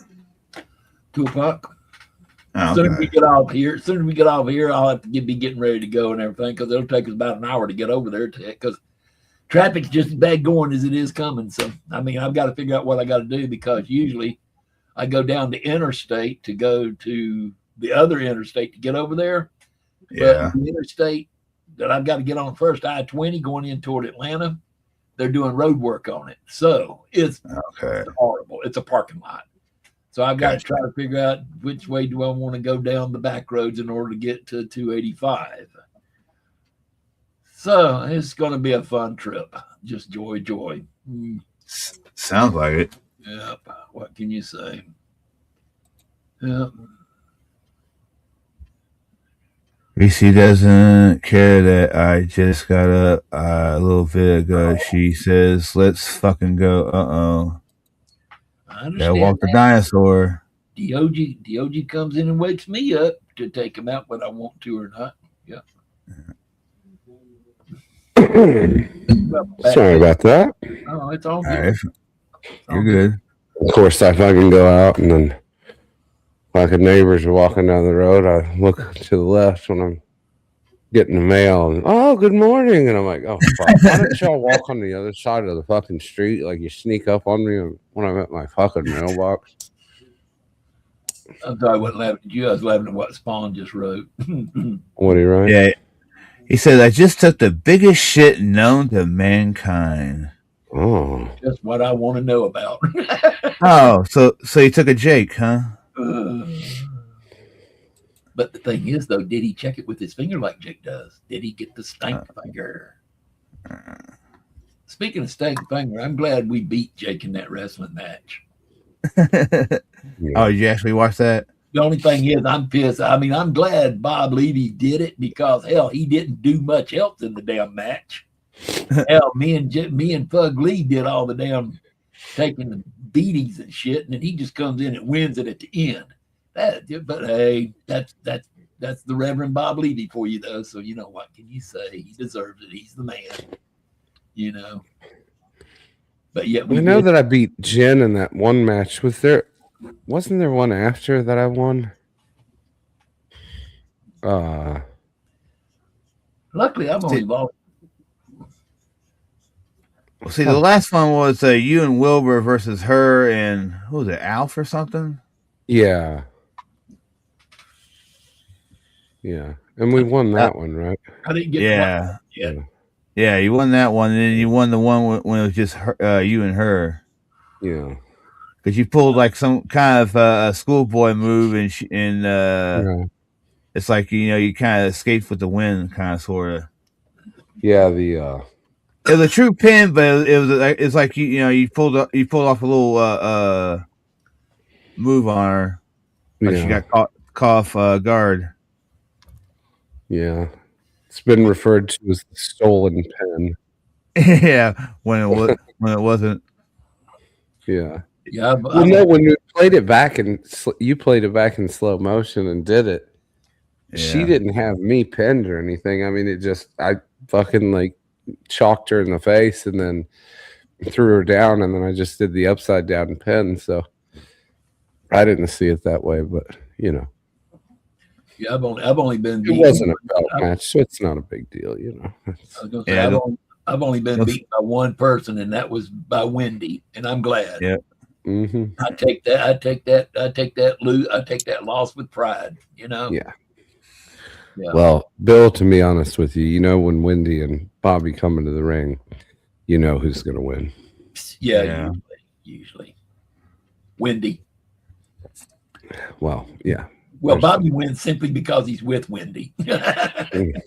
2:00. Oh, As soon as we get off here, I'll have to be getting ready to go and everything because it'll take us about an hour to get over there because traffic's just as bad going as it is coming. So, I mean, I've got to figure out what I got to do because usually I go down the interstate to go to the other interstate to get over there. Yeah. But the interstate that I've got to get on first, I-20 going in toward Atlanta, they're doing road work on it. So it's horrible. It's a parking lot. So I've got to try to figure out which way do I want to go down the back roads in order to get to 285. So it's going to be a fun trip. Just joy. Sounds like it. Yep. What can you say? Yep. Reese doesn't care that I just got up a little bit ago. She says, let's fucking go. Gotta walk the dinosaur. DOG comes in and wakes me up to take him out, whether I want to or not. Yeah. Sorry about that. Oh, it's all good. You're good. Of course, I fucking go out and then fucking neighbors are walking down the road. I look to the left when I'm getting the mail and, oh, good morning. And I'm like, oh, fuck. Why don't y'all walk on the other side of the fucking street? Like you sneak up on me when I'm at my fucking mailbox. I'm sorry, what laughing at you? I was laughing at what Spawn just wrote. What do you write? Yeah. He said, I just took the biggest shit known to mankind. Oh. That's what I want to know about. Oh, so you took a Jake, huh? But the thing is, though, did he check it with his finger like Jake does? Did he get the stank finger? Speaking of stank finger, I'm glad we beat Jake in that wrestling match. Oh, you actually watched that? The only thing is, I'm pissed. I mean, I'm glad Bob Levy did it because, hell, he didn't do much else in the damn match. Hell, me and Fug Lee did all the damn taking the beatings and shit, and then he just comes in and wins it at the end. But hey, that's the Reverend Bob Levy for you, though. So you know what can you say? He deserves it. He's the man. You know. But yeah, I know that I beat Jen in that one match. Wasn't there one after that I won? Luckily, I'm only involved. Well, see, the last one was you and Wilbur versus her and who was it, Alf or something? Yeah. Yeah. And we won that one, right? I didn't get yet. Yeah, you won that one, and then you won the one when it was just her, you and her. Yeah. Because you pulled like some kind of a schoolboy move, and it's like you kind of escaped with the win, kind of sort of. Yeah, it was a true pin, but it's like you pulled off a little move on her, like she got caught off guard. Yeah, it's been referred to as the stolen pen. Yeah, when it wasn't. Yeah. Yeah. Well, no, when you played it back in slow motion and did it, she didn't have me pinned or anything. I mean, I fucking like chalked her in the face and then threw her down, and then I just did the upside down pin. So I didn't see it that way, but Yeah, I've only been. It wasn't a belt match, so it's not a big deal, I've only been beaten by one person, and that was by Wendy, and I'm glad. Yeah. Mm-hmm. I take that loss with pride. Yeah. Well, Bill, to be honest with you, when Wendy and Bobby come into the ring, you know who's going to win. Yeah. Usually. Wendy. Well, yeah. Well, Bobby wins simply because he's with Wendy. The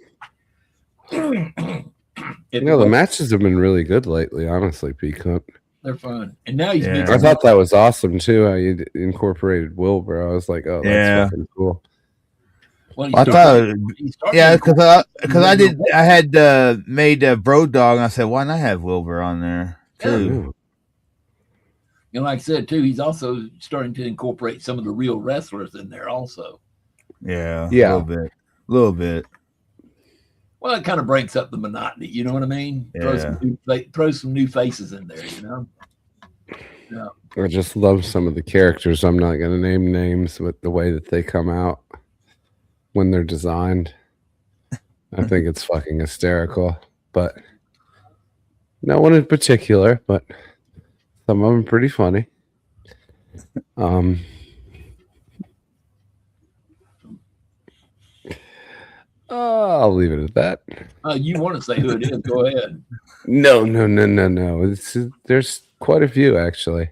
matches have been really good lately, honestly, Peacock. They're fun. And now he's I thought that was awesome too. How you incorporated Wilbur. I was like, oh, that's fucking cool. Well, I thought, because I had made Bro Dog, and I said, why not have Wilbur on there too? And like I said too, he's also starting to incorporate some of the real wrestlers in there also. Yeah, a little bit. Well, it kind of breaks up the monotony. You know what I mean? Yeah. Throw some new faces in there. You know. Yeah. I just love some of the characters. I'm not going to name names, but the way that they come out when they're designed, I think it's fucking hysterical. But no one in particular, but some of them pretty funny. I'll leave it at that. You want to say who it is? Go ahead. No. There's quite a few actually.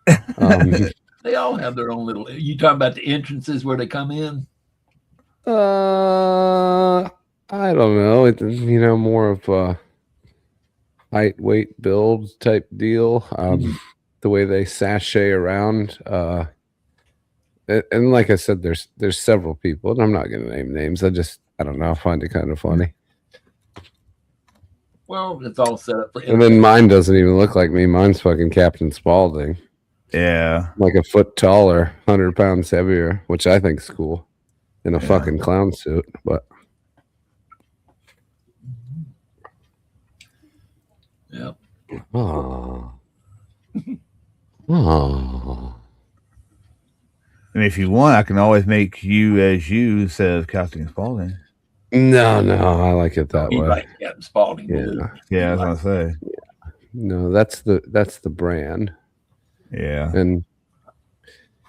They all have their own little. You talking about the entrances where they come in? I don't know. It's more of a height, weight, build type deal. The way they sashay around. And like I said, there's several people, and I'm not going to name names. I don't know. I find it kind of funny. Well, it's all set up. And then mine doesn't even look like me. Mine's fucking Captain Spaulding. Yeah. Like a foot taller, 100 pounds heavier, which I think's cool. In a fucking clown suit, but. Yep. Oh. Oh. And if you want, I can always make you as you instead of Captain Spaulding. No, I like it that way. Right, Captain Spaulding. Yeah, I was gonna say. Yeah. No, that's the brand. Yeah. And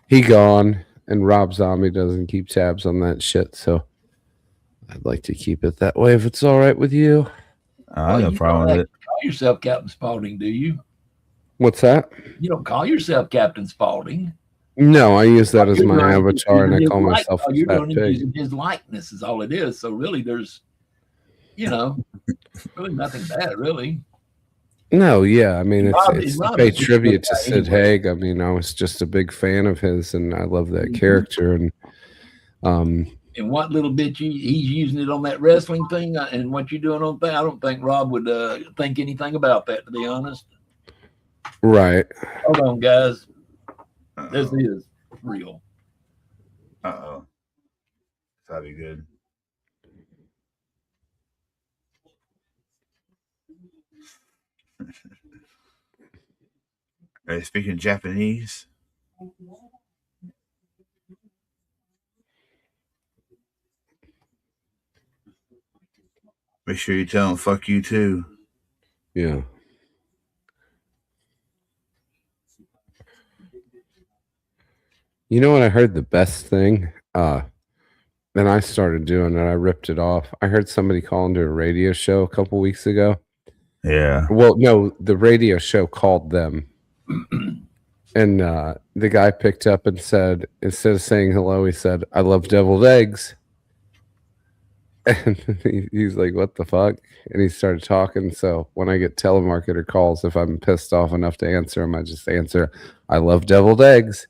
he gone, and Rob Zombie doesn't keep tabs on that shit, so I'd like to keep it that way if it's all right with you. I have no problem with it. Call yourself Captain Spaulding, do you? What's that? You don't call yourself Captain Spaulding. No, I use that as my avatar, and I call myself a you're fat only pig. using his likeness is all it is. So really, there's, really nothing bad, really. No, yeah, I mean it's to pay Rob tribute to Sid anyway. Haig. I mean, I was just a big fan of his, and I love that character. And And what little bit he's using it on that wrestling thing, and what you're doing on that, I don't think Rob would think anything about that, to be honest. right. Hold on, guys. This is real. Uh-oh. That'd be good. Are they speaking Japanese? Make sure you tell them fuck you too. Yeah. You know what I heard the best thing? Then I started doing it. I ripped it off. I heard somebody call into a radio show a couple weeks ago. Yeah. Well, no, the radio show called them. And the guy picked up and said, instead of saying hello, he said, "I love deviled eggs." And he's like, "What the fuck?" And he started talking. So when I get telemarketer calls, if I'm pissed off enough to answer them, I just answer, "I love deviled eggs."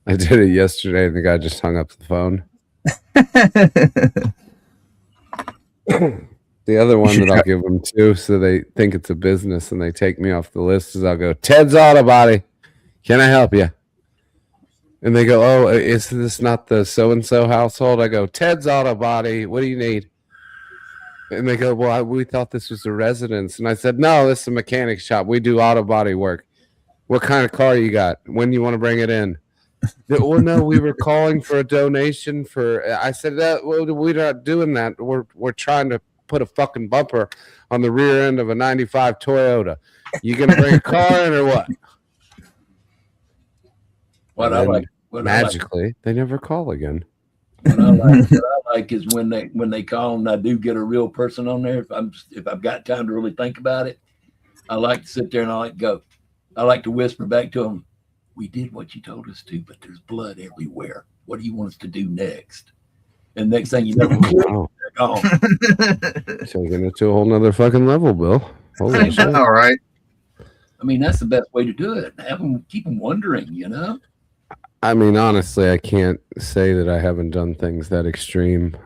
I did it yesterday, and the guy just hung up the phone. The other one that I'll give them too, so they think it's a business and they take me off the list, is I'll go, "Ted's Auto Body. Can I help you?" And they go, "Oh, is this not the so-and-so household?" I go, "Ted's Auto Body. What do you need?" And they go, "Well, we thought this was a residence." And I said, "No, this is a mechanic shop. We do auto body work. What kind of car you got? When do you want to bring it in?" "Well, no, we were calling for a donation for." I said, "Well, we're not doing that. We're trying to put a fucking bumper on the rear end of a 95 Toyota. You gonna bring a car in or what?" Magically, they never call again. What I like is when they call and I do get a real person on there. If I've got time to really think about it, I like to sit there and I like to whisper back to them, "We did what you told us to, but there's blood everywhere. What do you want us to do next?" And next thing you know, Wow. they're gone. Taking it to a whole nother fucking level, Bill. Holy shit. All right. I mean, that's the best way to do it. Keep them wondering, I mean, honestly, I can't say that I haven't done things that extreme.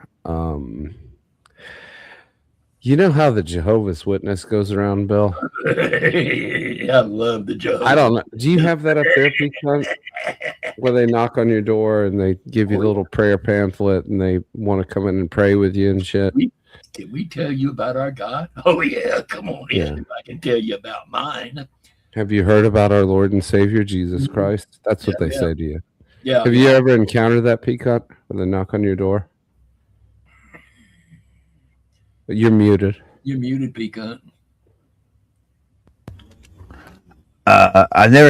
You know how the Jehovah's Witness goes around, Bill? I love the Jehovah's. I don't know. Do you have that up there, Pecan? Where they knock on your door and they give you a little prayer pamphlet and they want to come in and pray with you and shit? Can we tell you about our God? Oh, yeah. Come on in. Yeah. I can tell you about mine. Have you heard about our Lord and Savior, Jesus Christ? That's what they say to you. Yeah. Have you ever encountered that, Peacock, when they knock on your door? You're muted. You're muted, Peacock. I never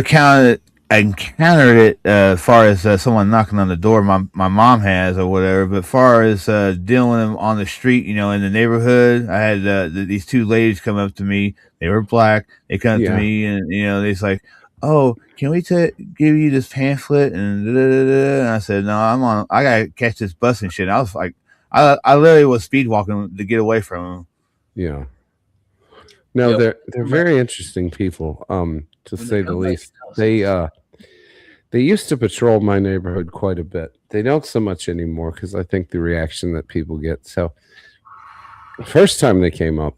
encountered it as far as someone knocking on the door. My mom has or whatever. But as far as dealing with them on the street, in the neighborhood, I had these two ladies come up to me. They were black. They come up to me and they's like, "Oh, can we give you this pamphlet?" And I said, "No, I gotta catch this bus and shit." And I was like, I literally was speed walking to get away from them. Yeah. No, they're very interesting people, to say the least. They used to patrol my neighborhood quite a bit. They don't so much anymore because I think the reaction that people get. So, the first time they came up,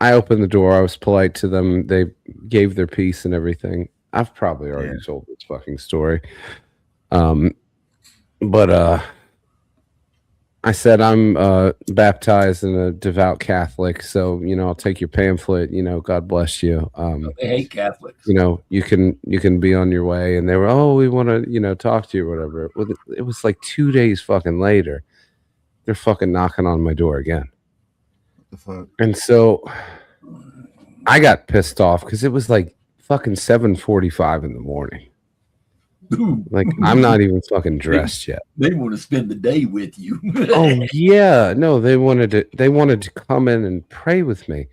I opened the door. I was polite to them. They gave their piece and everything. I've probably already told this fucking story. But I said, I'm baptized and a devout Catholic, so I'll take your pamphlet. God bless you. They hate Catholics. You can be on your way. And they were, oh, we want to talk to you or whatever. It was like 2 days fucking later, they're fucking knocking on my door again. What the fuck? And so I got pissed off because it was like fucking 7:45 in the morning. Like, I'm not even fucking dressed yet. They want to spend the day with you. Oh yeah, no, they wanted to come in and pray with me.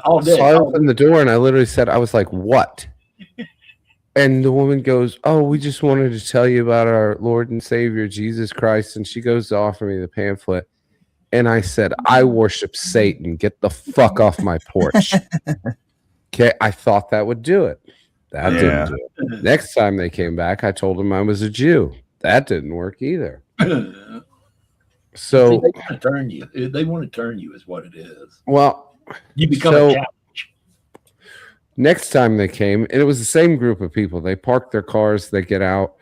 All day. So I opened the door and I literally said, I was like, "What?" And the woman goes, "Oh, we just wanted to tell you about our Lord and Savior Jesus Christ." And she goes to offer me the pamphlet, and I said, "I worship Satan. Get the fuck off my porch." Okay, I thought that would do it. That didn't do it. Next time they came back, I told them I was a Jew. That didn't work either. So they want to turn you. They want to turn you, is what it is. Well, you become a challenge. Next time they came, and it was the same group of people. They park their cars, they get out,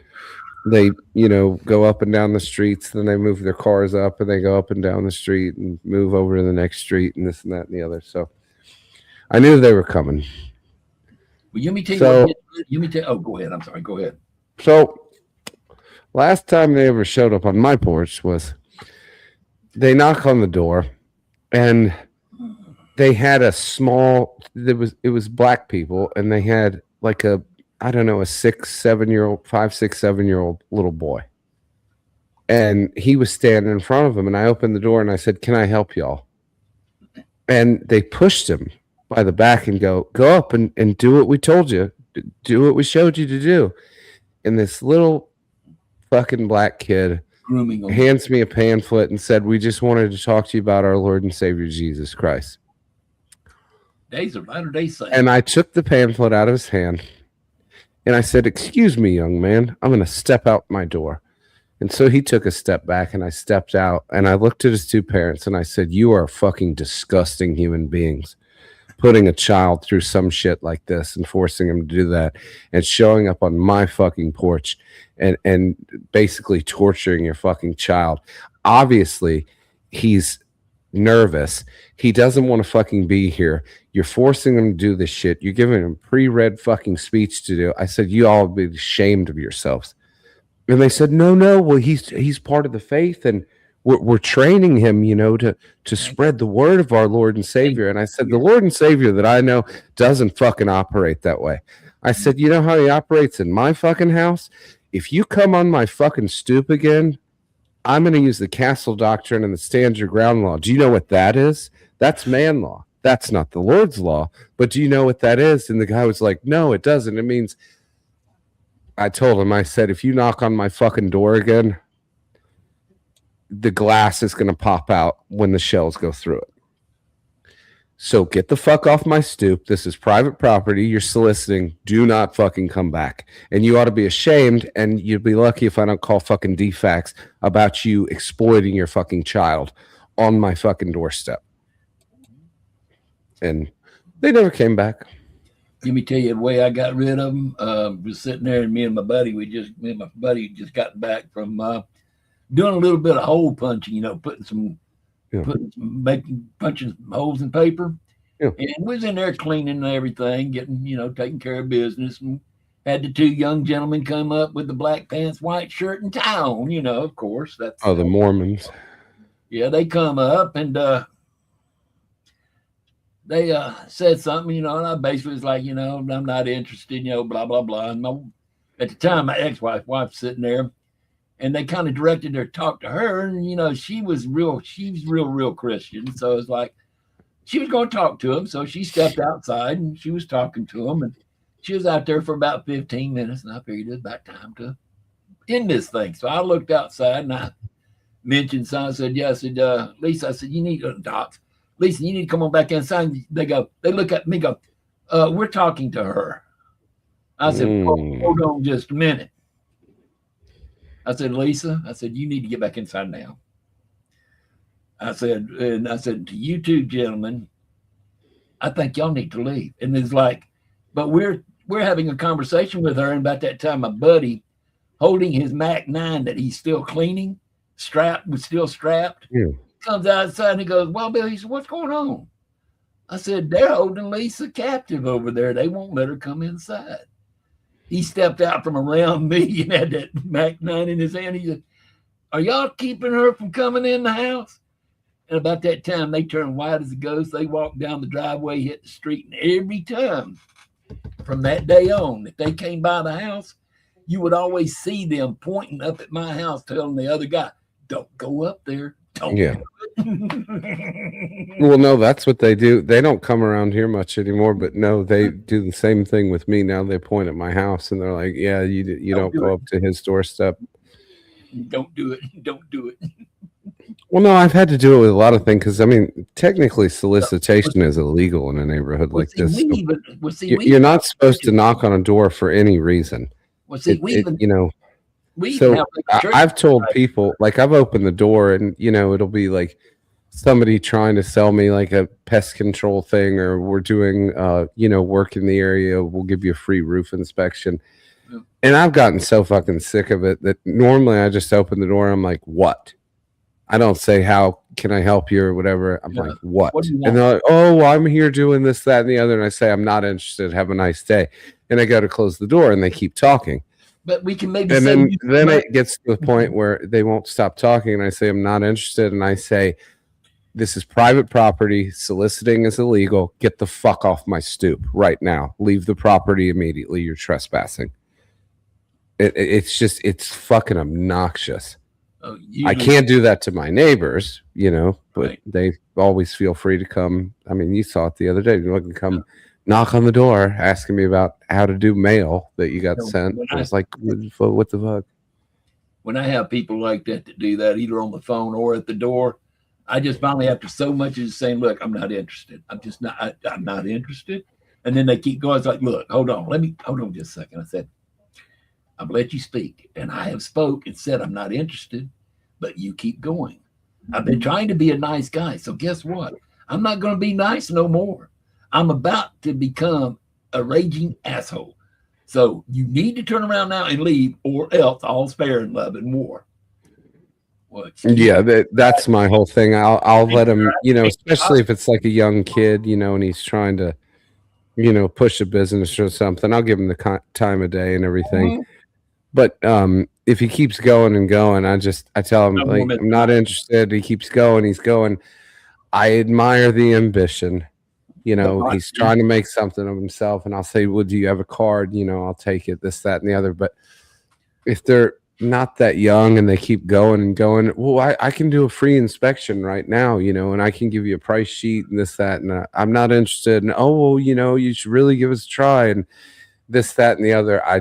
they go up and down the streets, then they move their cars up, and they go up and down the street and move over to the next street, and this and that and the other. So I knew they were coming. Well, let me tell you. Oh, go ahead. I'm sorry. Go ahead. So, last time they ever showed up on my porch was they knock on the door, and they had a small. It was black people, and they had like a 6, 7-year-old, 5, 6, 7-year-old little boy, and he was standing in front of them. And I opened the door and I said, "Can I help y'all?" And they pushed him by the back and go up and do what we told you, do what we showed you to do. And this little fucking black kid hands me a pamphlet and said, "We just wanted to talk to you about our Lord and Savior Jesus Christ." Days of Latter-day Saints. And I took the pamphlet out of his hand and I said, "Excuse me, young man, I'm going to step out my door." And so he took a step back and I stepped out and I looked at his two parents and I said, "You are fucking disgusting human beings. Putting a child through some shit like this and forcing him to do that and showing up on my fucking porch and basically torturing your fucking child. Obviously, he's nervous. He doesn't want to fucking be here. You're forcing him to do this shit. You're giving him pre-read fucking speech to do." I said, "You all be ashamed of yourselves." And they said, no, well, he's part of the faith and we're training him, to spread the word of our Lord and Savior. And I said, the Lord and Savior that I know doesn't fucking operate that way. I said, you know how he operates in my fucking house? If you come on my fucking stoop again, I'm going to use the castle doctrine and the stand your ground law. Do you know what that is? That's man law. That's not the Lord's law. But do you know what that is? And the guy was like, no, it doesn't. It means, I told him, I said, if you knock on my fucking door again, the glass is going to pop out when the shells go through it. So get the fuck off my stoop. This is private property. You're soliciting. Do not fucking come back. And you ought to be ashamed, and you'd be lucky if I don't call fucking DFAX about you exploiting your fucking child on my fucking doorstep. And they never came back. Let me tell you the way I got rid of them. Was sitting there, and me and my buddy just got back from doing a little bit of hole punching, punching holes in paper. Yeah. And was in there cleaning and everything, getting, taking care of business, and had the two young gentlemen come up with the black pants, white shirt, and tie on, of course. That's the Mormons. Yeah, they come up and they said something, and I basically was like, I'm not interested, blah, blah, blah. And at the time, my ex-wife was sitting there, and they kind of directed their talk to her. And, she was real Christian. So it was like, she was going to talk to him. So she stepped outside and she was talking to him. And she was out there for about 15 minutes. And I figured it was about time to end this thing. So I looked outside and I mentioned something. I said, yeah, I said, Lisa, I said, you need Docs. Lisa, you need to come on back inside. They look at me, go, we're talking to her. I said, hold on just a minute. I said, Lisa, I said, you need to get back inside now. I said, to you two gentlemen, I think y'all need to leave. And it's like, but we're having a conversation with her. And about that time, my buddy holding his Mac 9 that he's still cleaning, was still strapped. Yeah. Comes outside and he goes, well, Bill, he said, what's going on? I said, they're holding Lisa captive over there. They won't let her come inside. He stepped out from around me and had that Mac 9 in his hand. He said, are y'all keeping her from coming in the house? And about that time, they turned white as a ghost. They walked down the driveway, hit the street. And every time from that day on, if they came by the house, you would always see them pointing up at my house, telling the other guy, don't go up there. Don't. Yeah. Well, no, that's what they do. They don't come around here much anymore, but no, they do the same thing with me. Now they point at my house and they're like, yeah, you don't go up to his doorstep. Don't do it. Don't do it. Well, no, I've had to do it with a lot of things because, I mean, technically solicitation is illegal in a neighborhood like this. You're not supposed to knock on a door for any reason. I've told people, like, I've opened the door and, it'll be like somebody trying to sell me like a pest control thing, or we're doing, work in the area. We'll give you a free roof inspection. Yeah. And I've gotten so fucking sick of it that normally I just open the door. I'm like, what? I don't say, how can I help you or whatever. I'm like, what? And they're like, oh, I'm here doing this, that, and the other. And I say, I'm not interested. Have a nice day. And I go to close the door and they keep talking. But we can maybe. And then it gets to the point where they won't stop talking. And I say, I'm not interested. And I say, this is private property. Soliciting is illegal. Get the fuck off my stoop right now. Leave the property immediately. You're trespassing. It's fucking obnoxious. I can't do that to my neighbors, but they always feel free to come. I mean, you saw it the other day. You can come knock on the door asking me about how to do mail that you got sent. I was like, what the fuck? When I have people like that do that, either on the phone or at the door, I just finally, after so much, is saying, look, I'm not interested. I'm not interested. And then they keep going. It's like, look, hold on just a second. I said, I'll let you speak. And I have spoke and said, I'm not interested, but you keep going. I've been trying to be a nice guy. So guess what? I'm not going to be nice no more. I'm about to become a raging asshole. So you need to turn around now and leave, or else all's fair in love and war. Yeah, that's my whole thing. I'll let him, especially if it's like a young kid, and he's trying to, push a business or something. I'll give him the time of day and everything. Mm-hmm. But if he keeps going and going, I tell him, like, I'm not interested. He keeps going. He's going. I admire the ambition. He's trying to make something of himself. And I'll say, well, do you have a card? I'll take it, this, that, and the other. But if they're not that young and they keep going and going, well, I can do a free inspection right now, and I can give you a price sheet and this, that, and I'm not interested. And, oh, well, you should really give us a try and this, that, and the other. I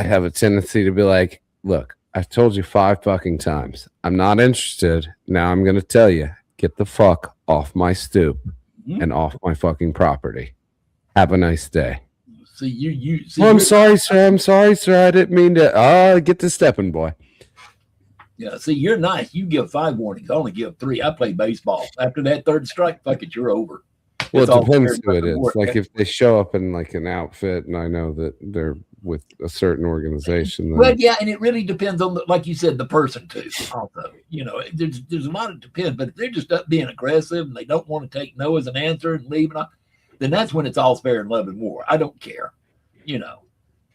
have a tendency to be like, look, I've told you 5 fucking times. I'm not interested. Now I'm going to tell you, get the fuck off my stoop and off my fucking property. Have a nice day. See, you. Oh, I'm sorry, sir. I'm sorry, sir. I didn't mean to. Get to stepping, boy. Yeah, see, you're nice. You give 5 warnings. I only give 3. I play baseball. After that 3rd strike, fuck it, you're over. Well, It's it all depends fair who it is. work. Like if they show up in like an outfit, and I know that they're with a certain organization. Then... Well, yeah, and it really depends on, like you said, the person too. Also, there's a lot of depends. But if they're just up being aggressive and they don't want to take no as an answer and leaving, then that's when it's all fair in love and war. I don't care,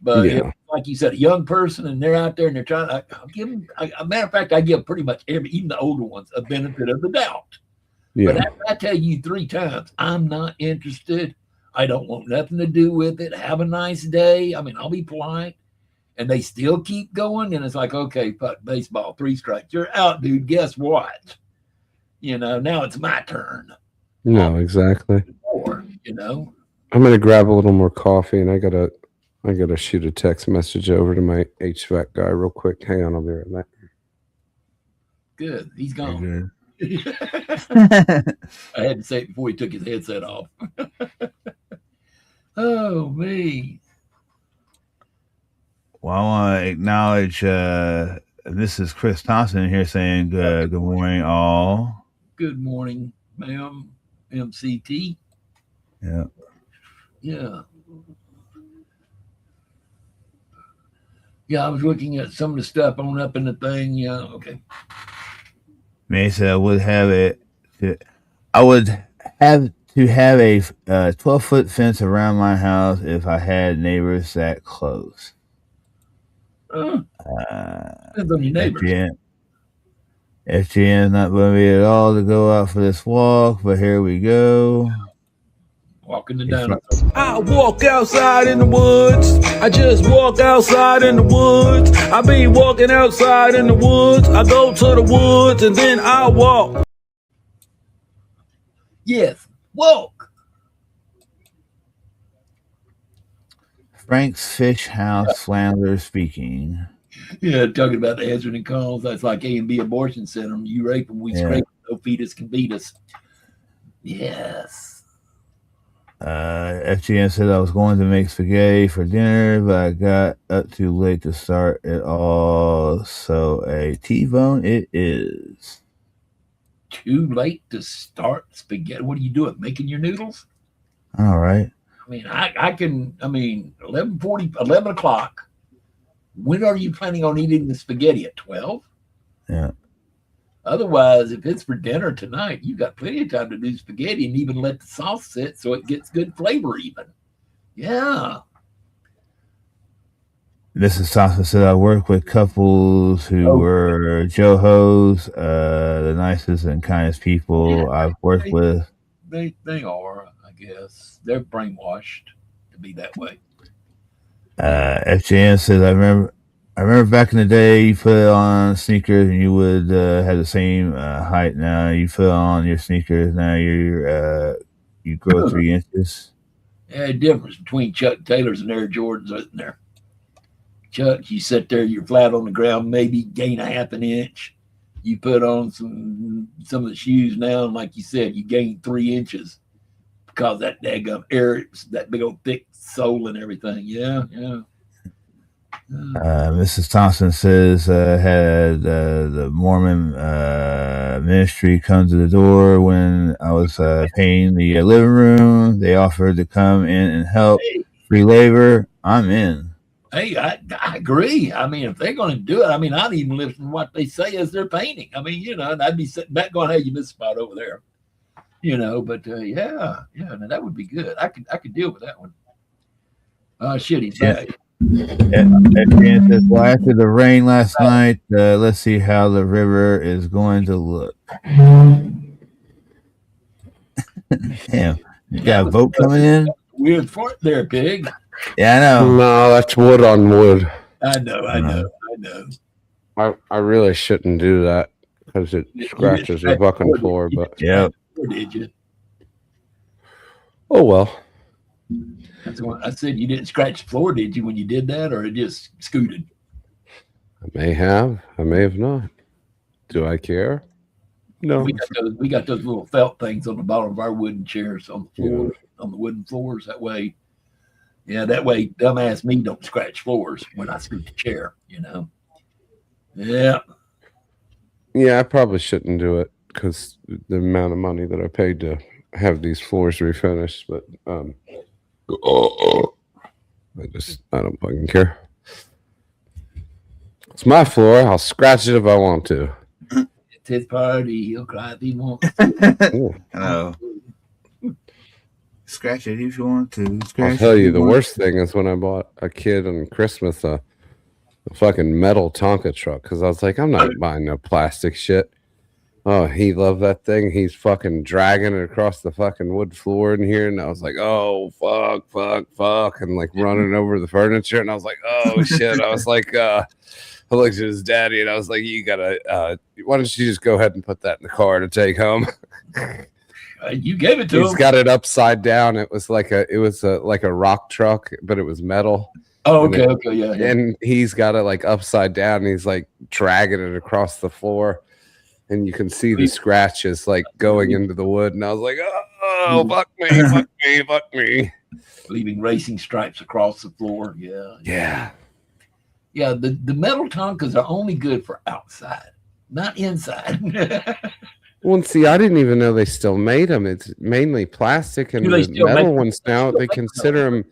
But if, like you said, a young person and they're out there and they're trying, I'll give them. A matter of fact, I give pretty much even the older ones, a benefit of the doubt. Yeah. But after I tell you 3 times, I'm not interested. I don't want nothing to do with it. Have a nice day. I mean, I'll be polite. And they still keep going. And it's like, okay, fuck, baseball, 3 strikes. You're out, dude. Guess what? Now it's my turn. No, exactly. Or, I'm gonna grab a little more coffee, and I gotta shoot a text message over to my HVAC guy real quick. Hang on, I'll be right back. Good. He's gone. I had to say it before he took his headset off. Oh, me. Well, I want to acknowledge this is Chris Thompson here saying good morning, all. Good morning, ma'am. MCT. Yeah. Yeah. Yeah, I was looking at some of the stuff on up in the thing. Yeah, okay. Mason, I would have to have a 12-foot fence around my house if I had neighbors that close. Depends on your neighbors. FGN's not going to be at all to go out for this walk, but here we go. Walking the dinosaur. I walk outside in the woods. I just walk outside in the woods. I be walking outside in the woods. I go to the woods and then I walk. Yes, walk. Frank's Fish House Flounder speaking. Yeah, talking about the answering and calls. That's like A and B abortion syndrome. You rape them, we scrape them. No fetus can beat us. Yes. FGN said I was going to make spaghetti for dinner, but I got up too late to start it all. So a T-bone it is. Too late to start spaghetti? What are you doing? Making your noodles? All right. I mean, I can, 11 o'clock. When are you planning on eating the spaghetti? At 12? Yeah. Otherwise, if it's for dinner tonight, you got plenty of time to do spaghetti and even let the sauce sit so it gets good flavor even. Yeah. Mrs. Thompson said I work with couples who were Johos, the nicest and kindest people I've worked with. They are, I guess. They're brainwashed to be that way. FJN says I remember back in the day you put on sneakers and you would have the same height. Now you put on your sneakers, now you grow 3 inches. Yeah, difference between Chuck Taylors and Air Jordans, isn't there? Chuck, you sit there, you're flat on the ground, maybe gain a half an inch. You put on some of the shoes now, and like you said, you gain 3 inches because that daggum air, that big old thick sole and everything. Yeah. Mrs. Thompson says had the Mormon ministry come to the door when I was painting the living room. They offered to come in and help. Free labor. I'm in. Hey, I agree. I mean, if they're going to do it, I'd even listen to what they say as they're painting. And I'd be sitting back going, "Hey, you missed a spot over there," But yeah, no, that would be good. I could deal with that one. Shit, he's back. FGN says, well, after the rain last night, let's see how the river is going to look. Damn, you got a vote coming in? Weird fart there, pig. Yeah, I know. No, that's wood on wood. I know. I really shouldn't do that because it scratches the fucking floor. But yeah, or did you? Oh well. That's what I said. You didn't scratch the floor, did you, when you did that, or it just scooted? I may have not. Do I care? No. We got those little felt things on the bottom of our wooden chairs on the floor, on the wooden floors. That way, dumbass me don't scratch floors when I scoot the chair. Yeah. Yeah, I probably shouldn't do it because the amount of money that I paid to have these floors refinished. But I don't fucking care. It's my floor. I'll scratch it if I want to. It's his party. He'll cry if he wants. Hello. Scratch it if you want to. I'll tell you, the worst thing is when I bought a kid on Christmas a fucking metal Tonka truck because I was like, I'm not buying no plastic shit. Oh, he loved that thing. He's fucking dragging it across the fucking wood floor in here, and I was like, oh fuck, and like running over the furniture, and I was like, oh shit. I was like, I looked at his daddy, and I was like, you gotta, why don't you just go ahead and put that in the car to take home? You gave it to him. He's got it upside down. It was like a rock truck, but it was metal. Oh, okay, yeah. And he's got it like upside down, and he's like dragging it across the floor, and you can see the scratches like going into the wood. And I was like, oh, fuck me. Leaving racing stripes across the floor. Yeah. The metal Tonkas are only good for outside, not inside. Well, see, I didn't even know they still made them. It's mainly plastic, and the metal ones now they consider them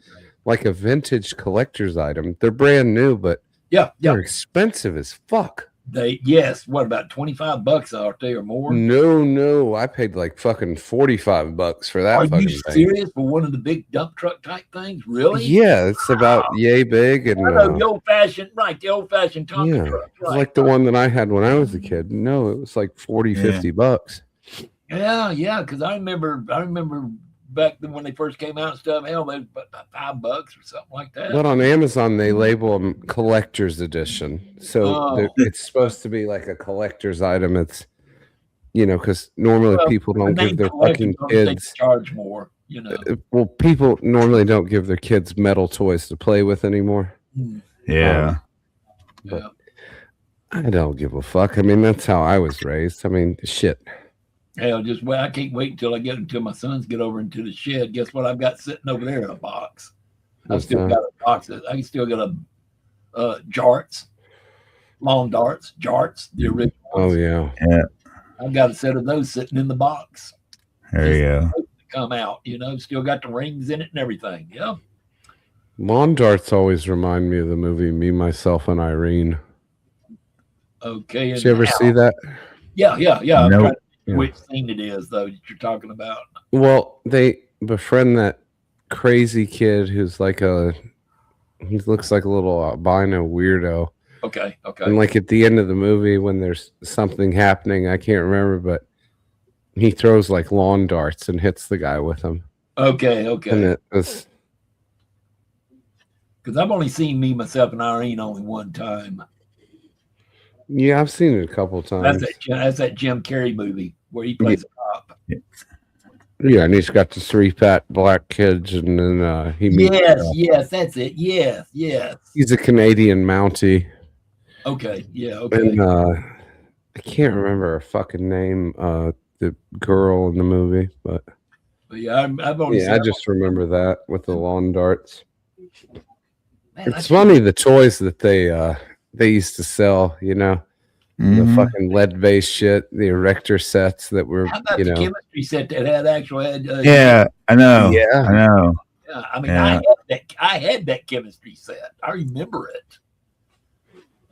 like a vintage collector's item. They're brand new, but they're expensive as fuck. What about $25 out there or more? No, I paid like fucking $45 for that. Are you serious for one of the big dump truck type things? Really? Yeah, it's about yay big, and the old fashioned Tonka truck. It's like the one that I had when I was a kid. No, it was like $40-$50. Yeah, because I remember back then when they first came out and stuff, hell, they about $5 or something like that. But on Amazon, they label them collector's edition. So it's supposed to be like a collector's item. It's, because normally people don't give their fucking kids. Charge more, Well, people normally don't give their kids metal toys to play with anymore. Yeah. But I don't give a fuck. I mean, that's how I was raised. I mean, shit. Hell, I can't wait until my sons get over into the shed. Guess what I've got sitting over there in a box? I've still got a box. I still got a jarts, lawn jarts, the original ones. Oh yeah. I've got a set of those sitting in the box. There you go. Come out, still got the rings in it and everything. Yeah. Lawn darts always remind me of the movie Me, Myself, and Irene. Okay. Did you ever see that? Yeah. Nope. Which scene it is, though, that you're talking about? Well, they befriend that crazy kid who's like he looks like a little albino weirdo. Okay. And like at the end of the movie, when there's something happening, I can't remember, but he throws like lawn darts and hits the guy with them. Okay. And it was. Because I've only seen Me, Myself, and Irene only one time. Yeah, I've seen it a couple times. That's that Jim Carrey movie where he plays a cop. Yeah, and he's got the 3 fat black kids, and then he meets. Yes, that's it. Yes. He's a Canadian Mountie. Okay, yeah, And I can't remember her fucking name, the girl in the movie, but yeah, I've only. I just remember that with the lawn darts. Man, it's funny the toys that they used to sell, the fucking lead-based shit, the erector sets that were, How about the chemistry set that had actual? Yeah, I know. Yeah, I know. Yeah, I mean, I had that chemistry set. I remember it.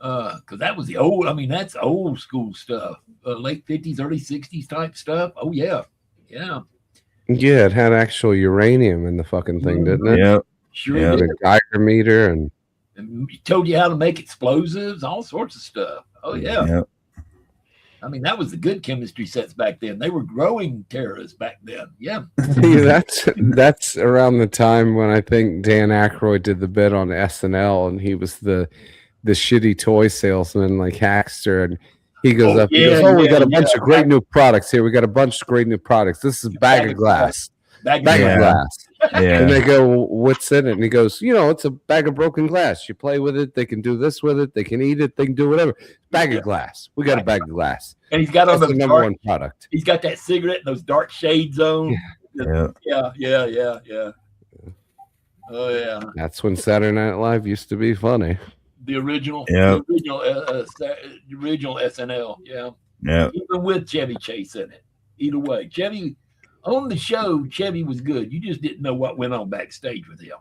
Because that was the old. I mean, that's old school stuff. Late 50s, early 60s type stuff. Oh yeah. Yeah, it had actual uranium in the fucking thing, didn't it? Yep. Sure. Did. The Geiger meter and it told you how to make explosives, all sorts of stuff. Oh yeah. Yep. I mean, that was the good chemistry sets back then. They were growing terrorists back then. Yeah. that's around the time when I think Dan Aykroyd did the bit on SNL, and he was the shitty toy salesman like Hackster, and he goes up. He goes, we got a bunch of great new products here. We got a bunch of great new products. This is a bag of glass. Bag of glass. And they go, what's in it? And he goes, it's a bag of broken glass. You play with it. They can do this with it. They can eat it. They can do whatever. Bag of glass. We got a bag of glass. And he's got on the number one product. He's got that cigarette and those dark shades on. Yeah. Oh yeah. That's when Saturday Night Live used to be funny. The original, Yeah. the original SNL. Yeah. Yeah. Even with Chevy Chase in it. Either way, Chevy on the show, Chevy was good. You just didn't know what went on backstage with him.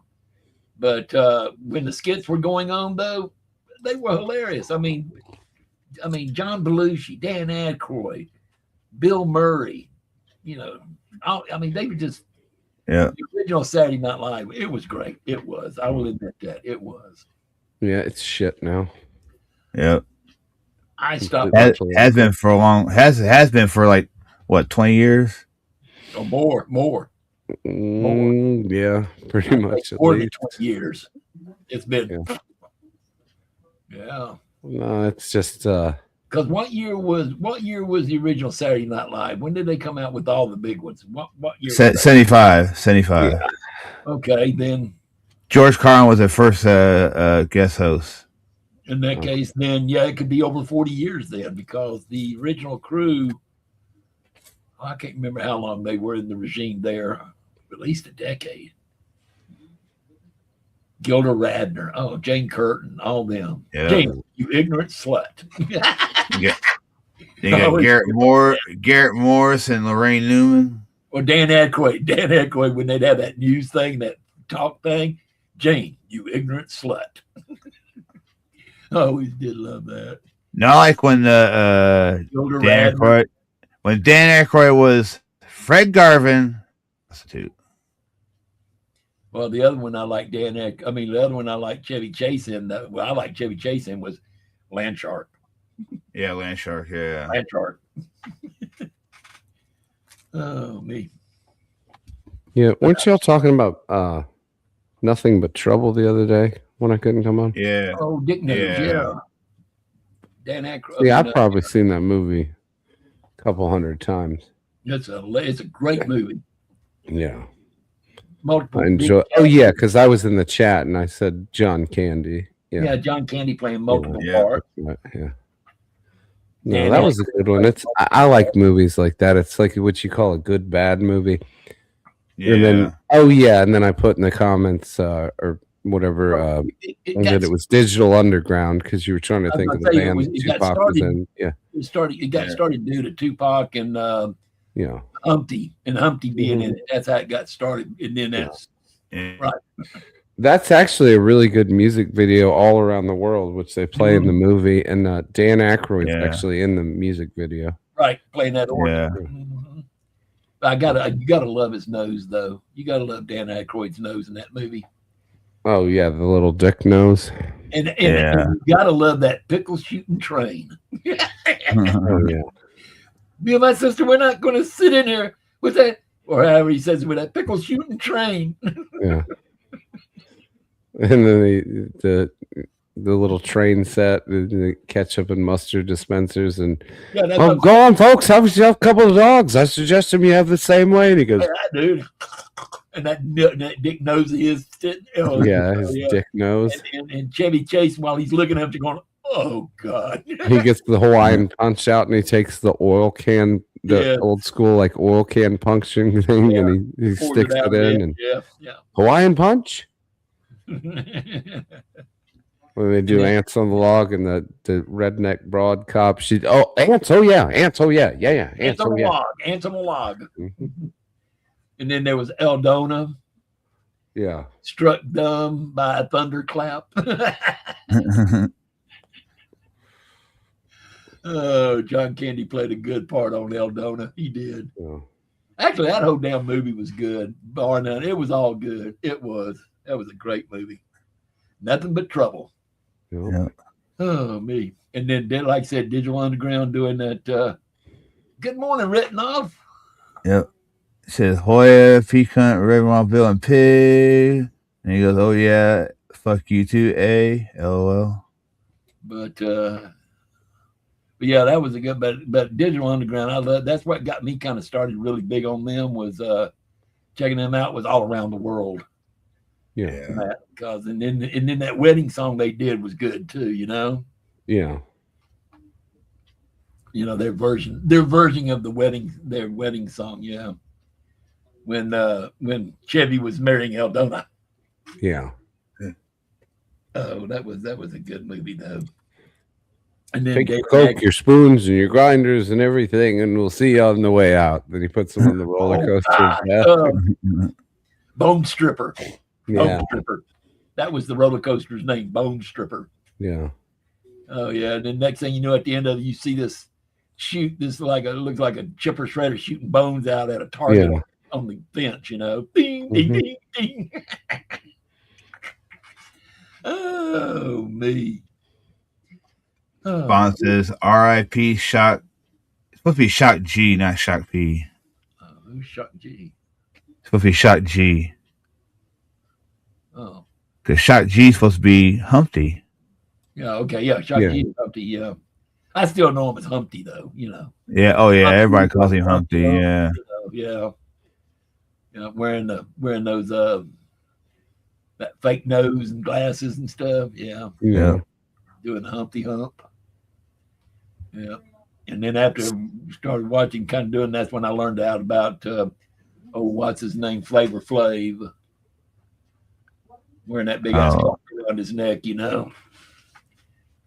But when the skits were going on, though, they were hilarious. I mean, John Belushi, Dan Aykroyd, Bill Murray, they were just the original Saturday Night Live. It was great. It was. I will admit that it was. Yeah, it's shit now. Yeah. I stopped. Has been for a long. Has been for like what 20 years. Or more. Yeah, pretty much. More than 20 years. It's been. Yeah. No, it's just. Because what year was the original Saturday Night Live? When did they come out with all the big ones? What year? 75. Yeah. Okay, then. George Carlin was the first guest host. In that case, then it could be over 40 years then, because the original crew. I can't remember how long they were in the regime there. At least a decade. Gilda Radner, Jane Curtin, all them. Yeah. Jane, you ignorant slut. You got Garrett Morris and Lorraine Newman. Or Dan Aykroyd, when they'd have that news thing, that talk thing. Jane, you ignorant slut. I always did love that. Not like when Dan Aykroyd was Fred Garvin. Substitute. Well, the other one I like the other one I like Chevy Chase in. I like Chevy Chase in was Landshark. Yeah, Landshark. Yeah, Landshark. Oh, me. Yeah, weren't y'all talking about Nothing But Trouble the other day when I couldn't come on? Yeah. Oh, Dick Nose. Yeah. Dan Aykroyd. Yeah, I've probably seen that movie a couple hundred times. It's a great movie. Yeah. Multiple. I enjoy. Oh yeah, because I was in the chat and I said John Candy. Yeah, John Candy playing multiple parts. Yeah. No, that was a good one. I like movies like that. It's like what you call a good bad movie. Yeah. And then and then I put in the comments or whatever it was Digital Underground because you were trying to think of the band that Tupac was in. Yeah. It got started due to Tupac and Humpty being in it. That's how it got started. And then that's right. That's actually a really good music video all around the world, which they play in the movie. And Dan Aykroyd's actually in the music video. Right, playing that organ. Yeah. You gotta love his nose though. You gotta love Dan Aykroyd's nose in that movie. Oh yeah, the little dick nose. And you gotta love that pickle shooting train. Oh yeah. Me and my sister, we're not going to sit in here with that, or however he says, with that pickle shooting train. Yeah. And then the little train set, the ketchup and mustard dispensers, and go on, folks, have yourself a couple of dogs. I suggest you have the same way. And he goes, dude, and that dick nose of his, dick nose, and Chevy Chase while he's looking up to going, oh God. He gets the Hawaiian punch out and he takes the oil can, old school like oil can puncturing thing, and he sticks it in and Hawaiian punch. When they do ants on the log and the redneck broad cop, ants, ants, ants on the log. Mm-hmm. And then there was Eldona. Yeah. Struck dumb by a thunderclap. Oh, John Candy played a good part on Eldona. He did. Yeah. Actually, that whole damn movie was good. Bar none. It was all good. It was. That was a great movie. Nothing But Trouble. Yeah. Oh, me. And then, like I said, Digital Underground doing that. Good morning, written off. Yep. It says Hoya, Pecan, Reverend Bill, and Pig. And he goes, oh, yeah, fuck you too, LOL. But yeah, that was a good, but Digital Underground, I love. That's what got me kind of started really big on them was checking them out was all around the world. Yeah. Because and then that wedding song they did was good too. You know. Yeah. You know their version of their wedding song. Yeah. When Chevy was marrying Eldona. Yeah. Oh, that was a good movie though. And then take your Coke, your spoons, and your grinders and everything, and we'll see you on the way out. Then he puts them on the roller coaster. Bone Stripper. Yeah. Bone Stripper. That was the roller coaster's name, Bone Stripper. Yeah. Oh yeah. And then next thing you know, at the end of it, you see this looks like a chipper shredder shooting bones out at a target on the bench, you know. Ding, ding, ding, ding. Oh me. Bond says R.I.P. Shock. It's supposed to be Shock G, not Shock P. Who's Shock G? It's supposed to be Shock G. Oh. Because Shock G is supposed to be Humpty. Yeah, okay, yeah. Shock G is Humpty, yeah. I still know him as Humpty though, you know. Yeah, oh yeah, Humpty, everybody calls him Humpty, yeah. You know, yeah. Wearing those that fake nose and glasses and stuff, yeah. Yeah. Doing the Humpty Hump. Yeah. And then after I started watching, kind of doing that's when I learned out about what's his name? Flavor Flav. Wearing that big ass collar around his neck, you know.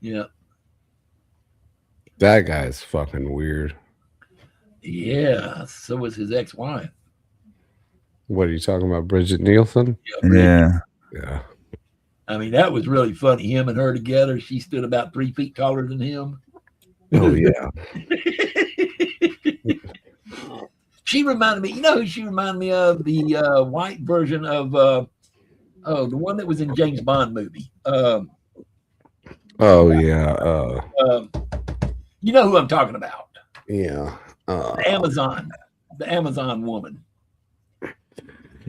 Yeah. That guy's fucking weird. Yeah. So was his ex-wife. What are you talking about? Bridget Nielsen? Yeah. Yeah. I mean, that was really funny. Him and her together. She stood about 3 feet taller than him. Oh, yeah. She reminded me, you know who she reminded me of? The white version of, the one that was in James Bond movie. Oh, yeah. You know who I'm talking about. Yeah. The Amazon woman.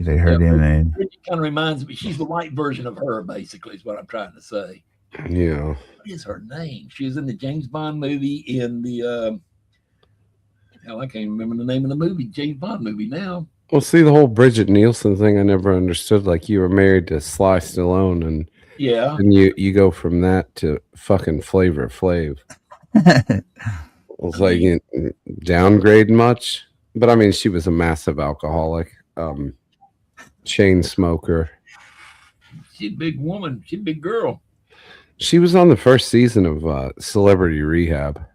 They heard her name. It kind of reminds me. She's the white version of her, basically, is what I'm trying to say. Yeah. What is her name? She was in the James Bond movie in the hell, I can't remember the name of the movie, James Bond movie now. Well, see, the whole Bridget Nielsen thing, I never understood. Like, you were married to Sly Stallone, and you go from that to fucking Flavor Flav. It's like you downgrade much, but I mean, she was a massive alcoholic, chain smoker. She's a big woman. She's a big girl. She was on the first season of Celebrity Rehab.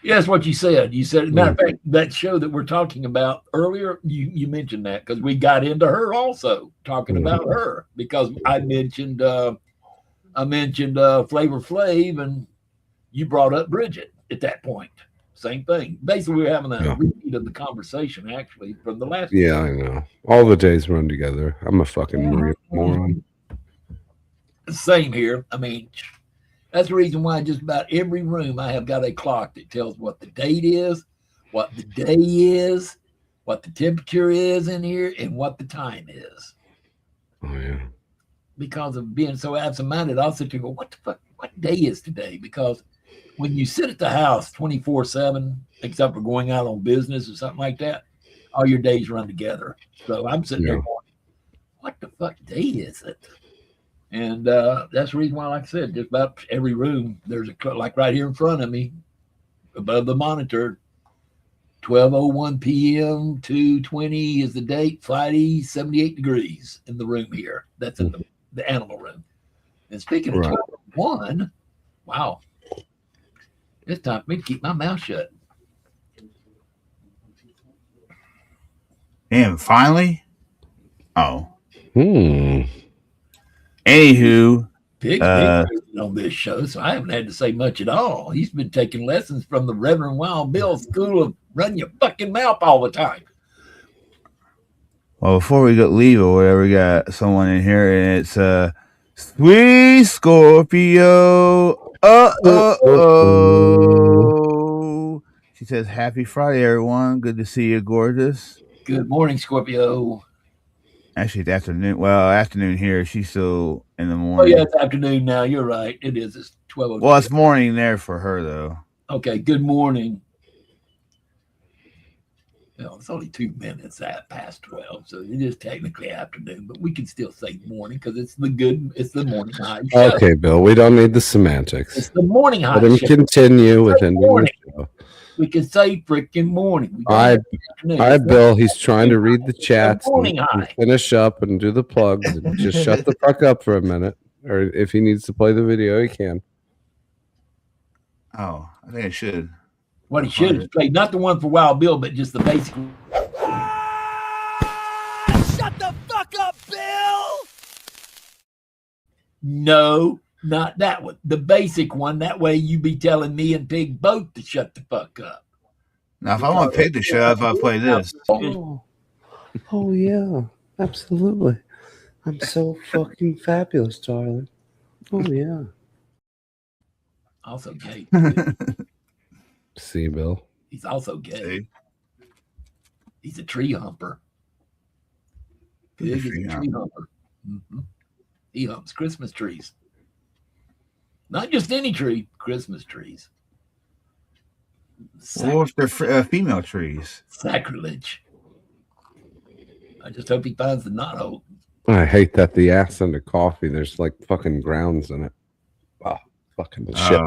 Yeah, that's what you said. You said, matter of fact, that show that we're talking about earlier, you mentioned that because we got into her also talking about her because I mentioned Flavor Flav and you brought up Bridget at that point. Same thing. Basically, we were having a repeat of the conversation actually from the last. Yeah, I know. All the days run together. I'm a fucking moron. Same here. I mean, that's the reason why just about every room I have got a clock that tells what the date is, what the day is, what the temperature is in here, and what the time is. Oh, yeah. Because of being so absent-minded, I'll sit there and go, what the fuck, what day is today? Because when you sit at the house 24/7, except for going out on business or something like that, all your days run together. So I'm sitting there going, what the fuck day is it? And that's the reason why, like I said, just about every room, there's a, like right here in front of me, above the monitor, 12:01 p.m. 2:20 is the date, Friday, 78 degrees in the room here. That's in the animal room. And speaking of 12:01, wow, it's time for me to keep my mouth shut. And finally, Anywho, Big on this show, so I haven't had to say much at all. He's been taking lessons from the Reverend Wild Bill School of running your fucking mouth all the time. Well, before we leave or whatever, we got someone in here, and it's Sweet Scorpio. She says, "Happy Friday, everyone. Good to see you, gorgeous." Good morning, Scorpio. Actually, it's afternoon. Well, afternoon here. She's still in the morning. Oh, yeah, it's afternoon now. You're right. It is. It's 12:02. Well, it's morning there for her, though. Okay, good morning. It's only 2 minutes past 12, so it is technically afternoon, but we can still say morning because it's the morning high show. Okay, Bill, we don't need the semantics. It's the morning high Let him show. continue with ending the show. We can say freaking morning. All right, Bill, he's trying to read the chats morning and finish up and do the plugs. And just shut the fuck up for a minute. Or if he needs to play the video, he can. Oh, I think I should. What he should have played, not the one for Wild Bill, but just the basic. Shut the fuck up, Bill! No, not that one. The basic one. That way you be telling me and Pig both to shut the fuck up. Now, if I want Pig to shut up, I'll play this. Oh yeah, absolutely. I'm so fucking fabulous, darling. Oh yeah. Also gay. See, Bill. He's also gay. See? He's a tree humper. Pig is a tree humper. Mm-hmm. He humps Christmas trees. Not just any tree, Christmas trees. Or if they're female trees. Sacrilege. I just hope he finds the knot hole. I hate that the ass under coffee, there's like fucking grounds in it. Oh, fucking shit.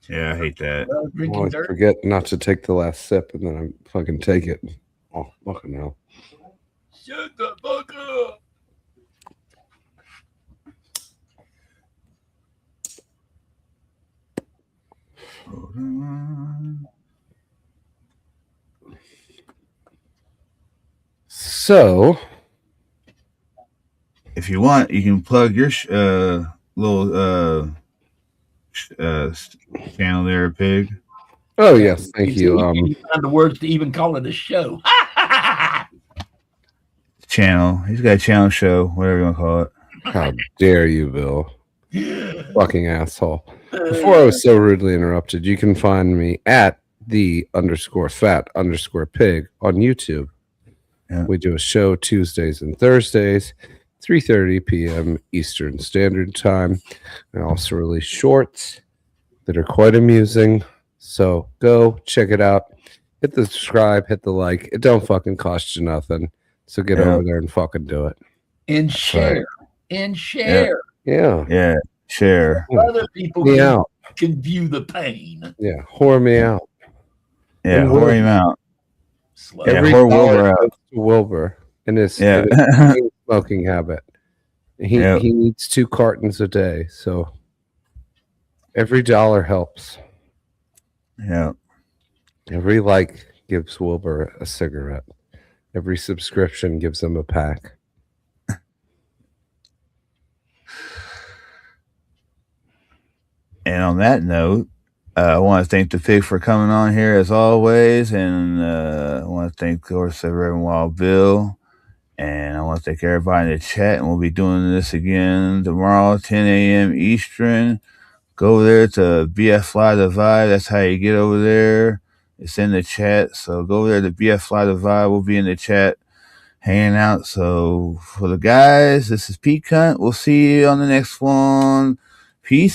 Yeah, I hate that. I always forget not to take the last sip, and then I fucking take it. Oh, fucking hell. Shut the fuck up. So, if you want, you can plug your little channel there, Pig. Oh yes, thank you. You found the words to even call it a show. Channel. He's got a channel show, whatever you want to call it. How dare you, Bill? Fucking asshole. Before I was so rudely interrupted, you can find me at _fat_pig on YouTube. Yeah. We do a show Tuesdays and Thursdays, 3:30 p.m. Eastern Standard Time. I also release shorts that are quite amusing. So go check it out. Hit the subscribe, hit the like. It don't fucking cost you nothing. So get over there and fucking do it. And share. And share. Yeah. Share. Other people can view the pain. Yeah. Whore me out. Yeah, whore him out. Every whore Wilbur out. Wilbur in his smoking habit. He needs 2 cartons a day. So every dollar helps. Yeah. Every like gives Wilbur a cigarette. Every subscription gives him a pack. And on that note, I want to thank the Pig for coming on here as always. And I want to thank, of course, Reverend Wild Bill. And I want to thank everybody in the chat. And we'll be doing this again tomorrow, 10 a.m. Eastern. Go over there to BF Fly the Vibe. That's how you get over there. It's in the chat. So go over there to BF Fly the Vibe. We'll be in the chat hanging out. So for the guys, this is Pete Cunt. We'll see you on the next one. Peace.